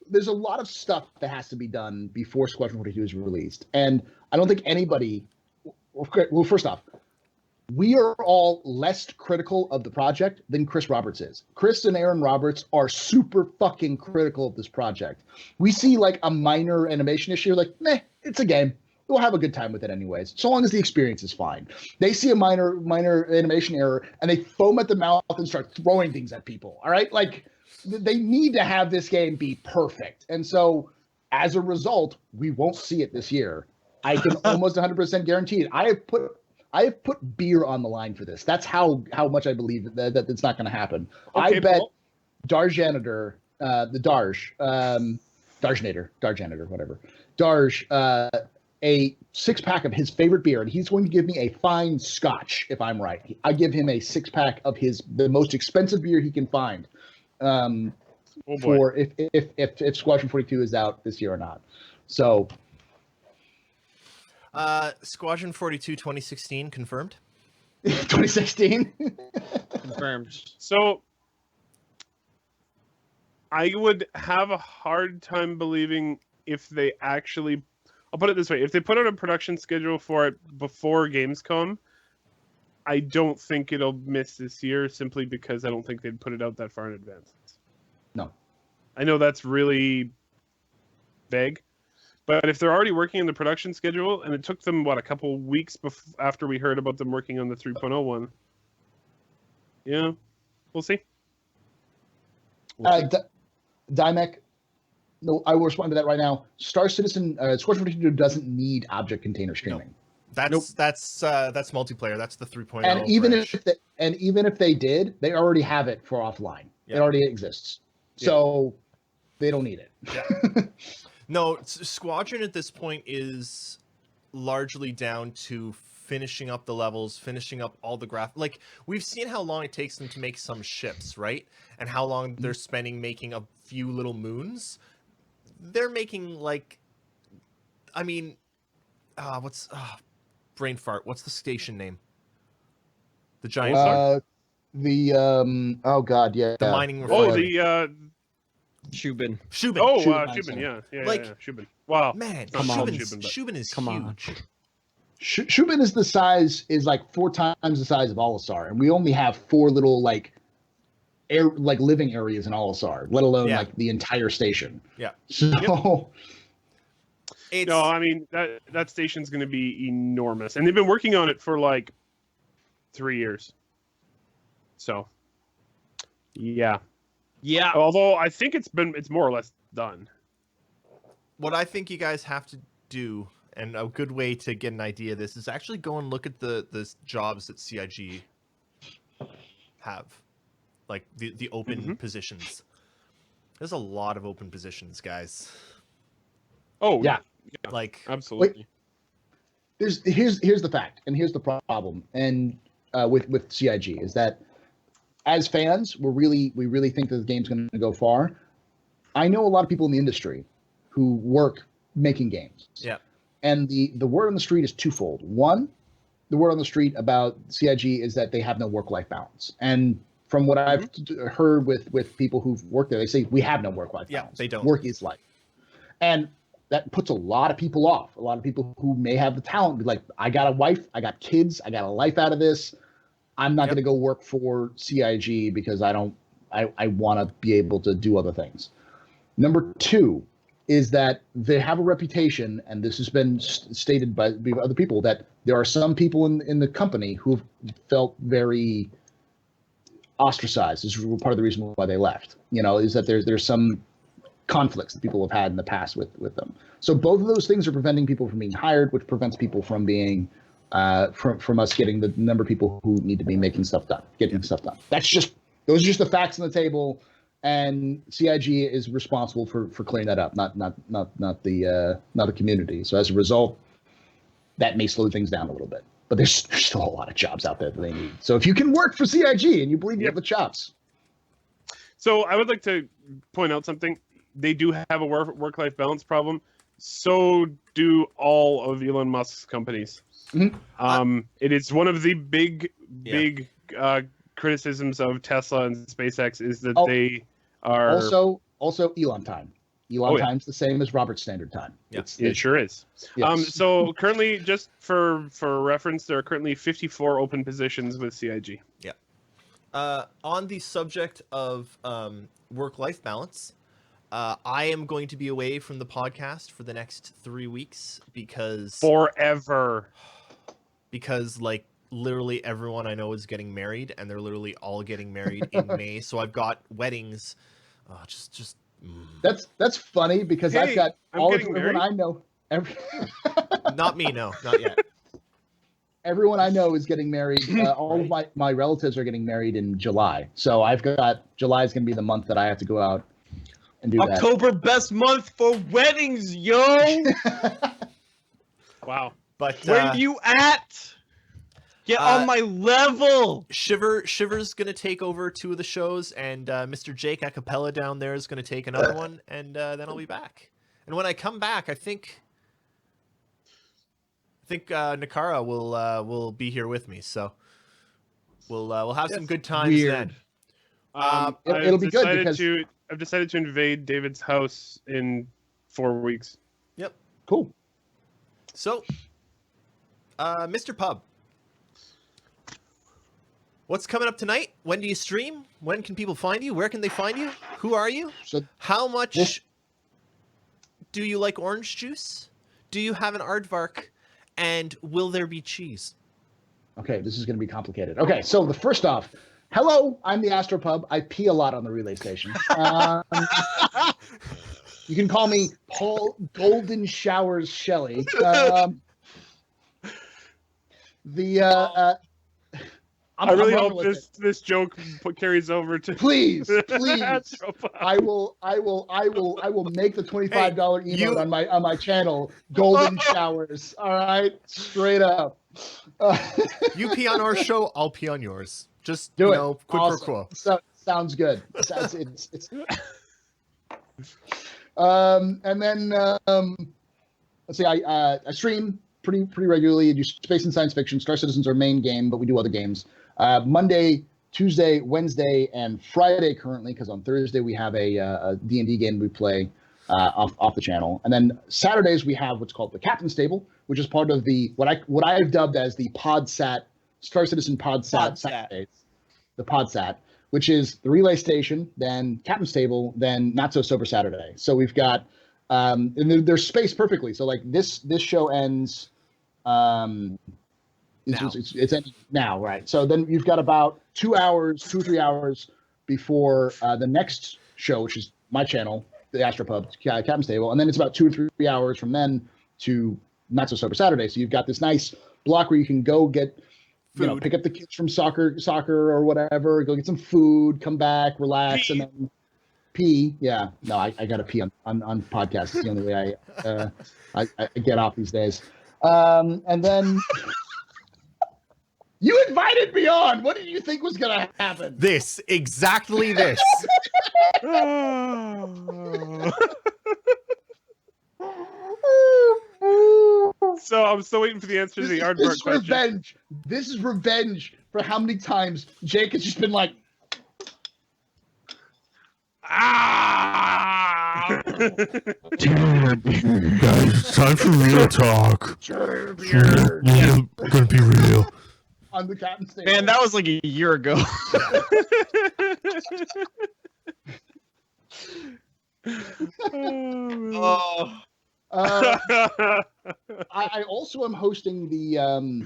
There's a lot of stuff that has to be done before Squadron 42 is released, and I don't think anybody. Well, first off, we are all less critical of the project than Chris Roberts is. Chris and Aaron Roberts are super fucking critical of this project. We see like a minor animation issue, like, meh, it's a game. We'll have a good time with it anyways, so long as the experience is fine. They see a minor animation error, and they foam at the mouth and start throwing things at people, all right? Like, they need to have this game be perfect. And so, as a result, we won't see it this year. I can almost 100% guarantee it. I have put beer on the line for this. That's how much I believe that it's not going to happen. Okay, I bet Darjanator, Darjanator, whatever. Darj, a 6-pack of his favorite beer, and he's going to give me a fine scotch if I'm right. I give him a 6-pack of the most expensive beer he can find. For if Squadron 42 is out this year or not. So Squadron 42 2016 confirmed. 2016 Confirmed. So, I would have a hard time believing if they actually. I'll put it this way: if they put out a production schedule for it before Gamescom, I don't think it'll miss this year. Simply because I don't think they'd put it out that far in advance. No, I know that's really vague, but if they're already working on the production schedule, and it took them a couple weeks after we heard about them working on the 3.0 one, yeah, we'll see. Dimec. No, I will respond to that right now. Star Citizen, Squadron 42 doesn't need object container streaming. That's multiplayer. That's the 3.0. And even branch. even if they did, they already have it for offline. Yeah. It already exists, so they don't need it. Yeah. No, Squadron at this point is largely down to finishing up the levels, finishing up all the like we've seen how long it takes them to make some ships, right? And how long they're spending making a few little moons. They're making brain fart. What's the station name? The giant oh god, yeah. the mining Oh, refinery. the Shubin. Shubin. Oh, Shubin, Shubin, yeah, Like- Shubin. Wow, Man, It's not called Shubin is Come on. huge. Shubin is like 4 times the size of Olisar, and we only have 4 little living areas in Olisar, let alone like the entire station. Yeah. So No, I mean that station's going to be enormous, and they've been working on it for 3 years. So, yeah. Although I think it's more or less done. What I think you guys have to do, and a good way to get an idea of this, is actually go and look at the jobs that CIG have, like the open positions. There's a lot of open positions, guys. Oh yeah. Like Absolutely. here's the fact, and here's the problem, and with CIG is that as fans, we really think that the game's going to go far. I know a lot of people in the industry who work making games. Yeah. And the word on the street is twofold. One, the word on the street about CIG is that they have no work-life balance. And from what I've heard with people who've worked there, they say we have no work-life balance. They don't. Work is life. And that puts a lot of people off. A lot of people who may have the talent be like, I got a wife, I got kids, I got a life out of this. I'm not going to go work for CIG because I want to be able to do other things. Number two is that they have a reputation, and this has been stated by other people, that there are some people in the company who've felt very ostracized. This is part of the reason why they left, is that there's some conflicts that people have had in the past with them. So both of those things are preventing people from being hired, which prevents people from being from us getting the number of people who need to be making stuff done, getting stuff done. Those are just the facts on the table, and CIG is responsible for clearing that up, not the community. So as a result, that may slow things down a little bit. But there's still a lot of jobs out there that they need. So if you can work for CIG and you believe you have the chops. So I would like to point out something. They do have a work-life balance problem. So do all of Elon Musk's companies. Mm-hmm. It is one of the big criticisms of Tesla and SpaceX is that they are also Elon time. Elon time's the same as Robert Standard Time. Yeah. It sure is. Yes. So currently, just for reference, there are currently 54 open positions with CIG. Yeah. On the subject of work-life balance, I am going to be away from the podcast for the next 3 weeks because forever. Because literally everyone I know is getting married, and they're literally all getting married in May. So I've got weddings. That's funny because I've got all of everyone I know. Not me, no, not yet. Everyone I know is getting married. All of my relatives are getting married in July. So I've got July is going to be the month that I have to go out and do October, best month for weddings, yo. Wow. But where you at? Get on my level. Shiver's gonna take over 2 of the shows, and Mr. Jake Acapella down there is gonna take another one, and then I'll be back. And when I come back, I think Nakara will be here with me, so we'll have some good times then. It'll be good because I've decided to invade David's house in 4 weeks. Yep. Cool. So, Mr. Pub, what's coming up tonight? When do you stream? When can people find you? Where can they find you? Who are you? How much do you like orange juice? Do you have an aardvark? And will there be cheese? Okay, this is going to be complicated. Okay, so the first off, hello, I'm TheAstroPub. I pee a lot on the relay station. You can call me Paul Golden Showers Shelley. I really hope this joke carries over to please. I will make the $25 emote on my channel. Golden Showers. All right, straight up. You pee on our show, I'll pee on yours. Just do quid pro quo. Sounds good. It's and then let's see. I stream pretty regularly. I do space and science fiction. Star Citizen's our main game, but we do other games. Monday, Tuesday, Wednesday, and Friday currently, because on Thursday we have a D&D game we play off the channel. And then Saturdays we have what's called the Captain's Table, which is part of the what I've dubbed as the PodSat Star Citizen PodSat Saturdays, the PodSat, which is the relay station, then Captain's Table, then Not So Sober Saturday. So we've got and they're spaced perfectly. So this show ends. It's ending now, right? So then you've got about 2 or 3 hours before the next show, which is my channel, the AstroPub, Captain's Table, and then it's about 2 or 3 hours from then to Not So Sober Saturday. So you've got this nice block where you can go get, pick up the kids from soccer or whatever, go get some food, come back, relax, and then pee. Yeah, no, I gotta pee on podcasts. It's the only way I get off these days. And then. You invited me on. What did you think was going to happen? Exactly this. So I'm still waiting for the answer to the aardvark question. This is revenge for how many times Jake has just been like, Ah! Damn, guys, it's time for real talk. Real, gonna be real. On the captain's table. Man, that was like a year ago. Oh. I also am hosting the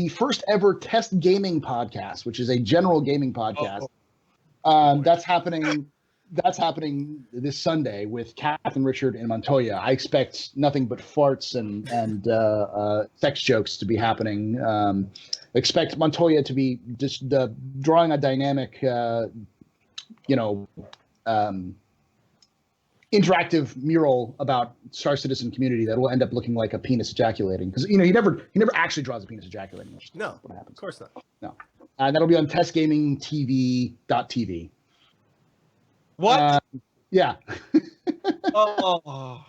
first ever test gaming podcast, which is a general gaming podcast. That's happening this Sunday with Kath and Richard in Montoya. I expect nothing but farts and sex jokes to be happening. Expect Montoya to be just drawing a dynamic, interactive mural about Star Citizen community that will end up looking like a penis ejaculating, because he never actually draws a penis ejaculating. No, what happens. Of course not. No, that'll be on testgamingtv.tv. What? Yeah. Oh.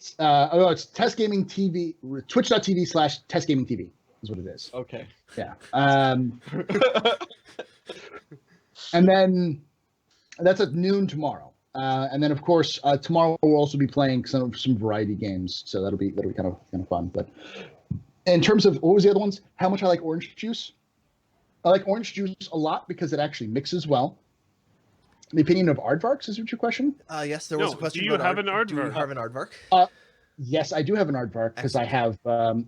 It's testgaming TV, twitch.tv/testgamingtv is what it is. Okay. Yeah. And then that's at noon tomorrow. And then of course tomorrow we'll also be playing some variety games, so that'll be kind of fun. But in terms of what was the other ones? How much I like orange juice? I like orange juice a lot because it actually mixes well. The opinion of aardvarks, is what your question? Yes, there was a question. Do you about have an aardvark? Do you have an aardvark? Yes, I do have an aardvark because I have fucking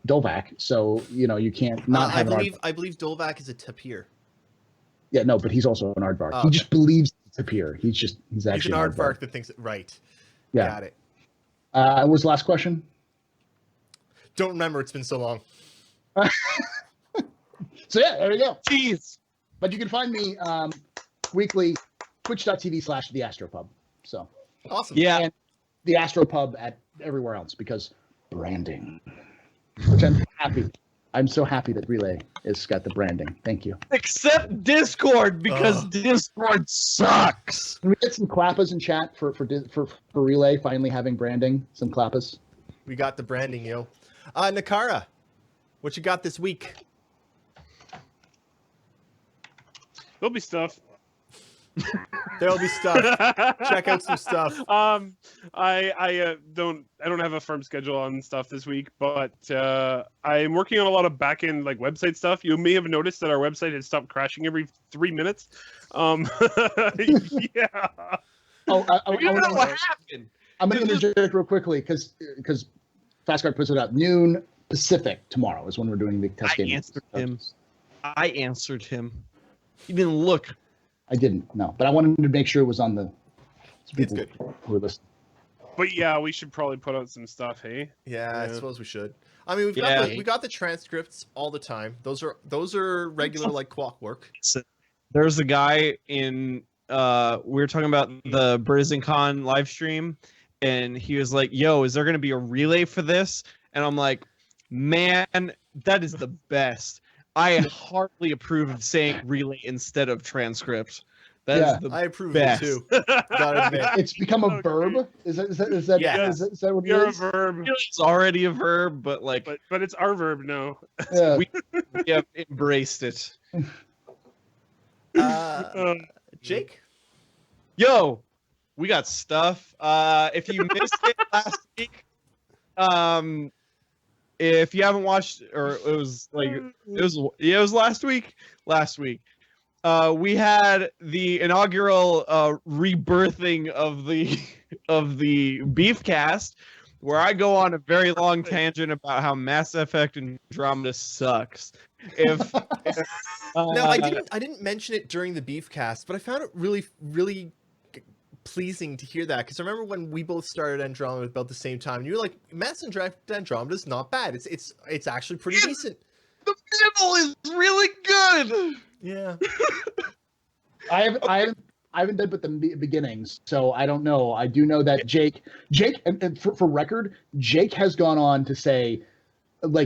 Dolvac. So you can't not have an aardvark. I believe Dolvac is a tapir. Yeah, no, but he's also an aardvark. Oh, he okay. just believes it's a tapir. He's actually He's an aardvark that thinks it right. Yeah. Got it. What was the last question? Don't remember. It's been so long. So yeah, there you go. Jeez. But you can find me weekly, twitch.tv/TheAstroPub. So Awesome. Yeah. And TheAstroPub at everywhere else because branding, which I'm so happy that Relay has got the branding. Thank you. Except Discord, because Discord sucks. Can we get some clappers in chat for Relay finally having branding? Some clappers. We got the branding, yo. Nakara, what you got this week? There'll be stuff. There'll be stuff. Check out some stuff. I don't have a firm schedule on stuff this week, but I'm working on a lot of back-end website stuff. You may have noticed that our website has stopped crashing every 3 minutes. Yeah. Oh, You know what happened? I'm going to interject real quickly because Fastcard puts it out noon Pacific tomorrow is when we're doing the test game. I answered him. He didn't look. I didn't, no, but I wanted to make sure it was on the. It's good. Who are listening. But yeah, we should probably put out some stuff, hey? Yeah, I suppose we should. I mean, we got the transcripts all the time. Those are regular like clockwork. There's a guy in we were talking about the BrizzCon live stream, and he was like, "Yo, is there gonna be a relay for this?" And I'm like, "Man, that is the best." I hardly approve of saying relay instead of transcript. That is I approve best. of it too. Gotta admit. It's become a verb. Is that Yeah. is that what it You're a is? verb, It's already a verb, but but it's our verb now. Yeah. we have embraced it. Jake? Yo, we got stuff. If you missed it last week, if you haven't watched, or it was last week. We had the inaugural rebirthing of the Beefcast, where I go on a very long tangent about how Mass Effect Andromeda sucks. No, I didn't mention it during the Beefcast, but I found it really, really pleasing to hear that, because I remember when we both started Andromeda about the same time, and you were like, Mass Andromeda's not bad. It's actually pretty decent. The middle is really good. Yeah. I haven't done but the beginnings, so I don't know. I do know that Jake, and for record, Jake has gone on to say,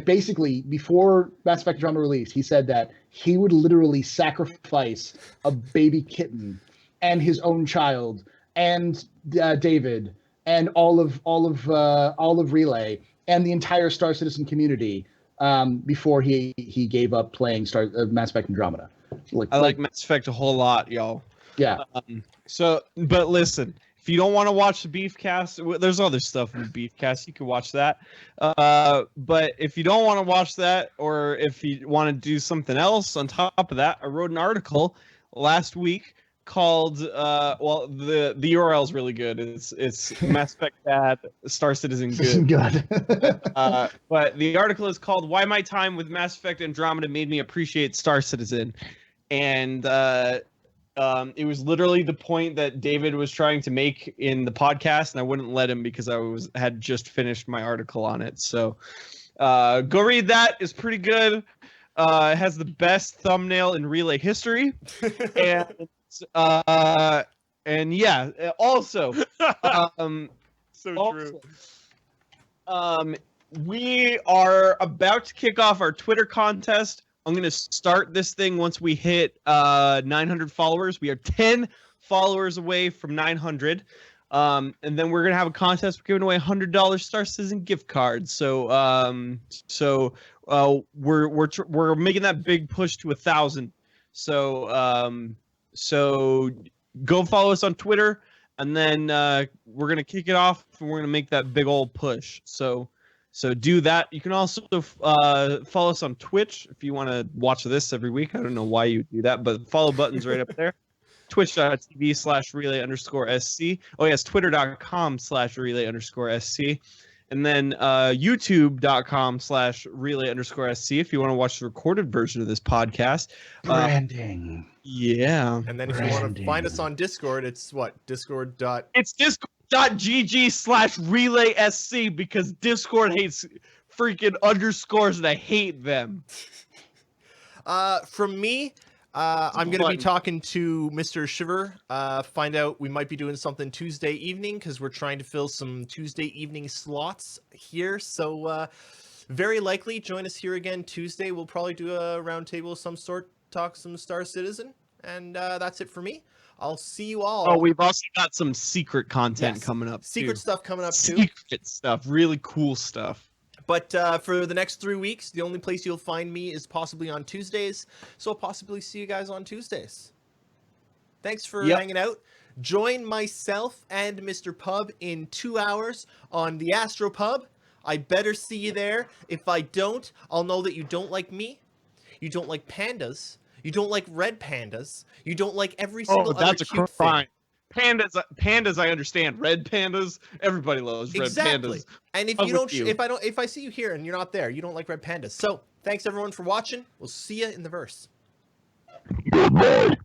basically before Mass Effect Andromeda release, he said that he would literally sacrifice a baby kitten and his own child and David and all of Relay and the entire Star Citizen community before he gave up playing Mass Effect Andromeda. I like Mass Effect a whole lot, y'all. Yeah. But listen, if you don't want to watch the Beefcast, there's other stuff in the Beefcast. You can watch that. But if you don't want to watch that, or if you want to do something else on top of that, I wrote an article last week called the URL is really good. It's Mass Effect bad, Star Citizen good. But the article is called "Why My Time with Mass Effect Andromeda Made Me Appreciate Star Citizen," and it was literally the point that David was trying to make in the podcast, and I wouldn't let him because I had just finished my article on it. So go read that. It's pretty good. It has the best thumbnail in Relay history, and yeah. Also, true. We are about to kick off our Twitter contest. I'm going to start this thing once we hit 900 followers. We are 10 followers away from 900. And then we're going to have a contest. We're giving away $100 Star Citizen gift cards. So we're making that big push to 1,000. So go follow us on Twitter, and then we're going to kick it off, and we're going to make that big old push. So do that. You can also follow us on Twitch if you want to watch this every week. I don't know why you do that, but follow button's right up there. Twitch.tv/relay_SC. Oh, yes, twitter.com/relay_SC. And then youtube.com/relay_SC if you want to watch the recorded version of this podcast. Branding. Yeah. And then if you want to find us on Discord, it's what? Discord. It's discord.gg/relaysc because Discord hates freaking underscores and I hate them. From me, I'm going to be talking to Mr. Shiver. Find out we might be doing something Tuesday evening because we're trying to fill some Tuesday evening slots here. So very likely join us here again Tuesday. We'll probably do a round table of some sort, talk some Star Citizen. And that's it for me. I'll see you all. Oh, we've also got some secret content coming up. Secret stuff coming up too. Secret stuff. Really cool stuff. But for the next 3 weeks, the only place you'll find me is possibly on Tuesdays. So I'll possibly see you guys on Tuesdays. Thanks for hanging out. Join myself and Mr. Pub in 2 hours on TheAstroPub. I better see you there. If I don't, I'll know that you don't like me. You don't like pandas. You don't like red pandas. You don't like every single other cute thing. Pandas, I understand. Red pandas, everybody loves red pandas. And if you don't, if I see you here and you're not there, you don't like red pandas. So thanks everyone for watching. We'll see you in the verse. Goodbye.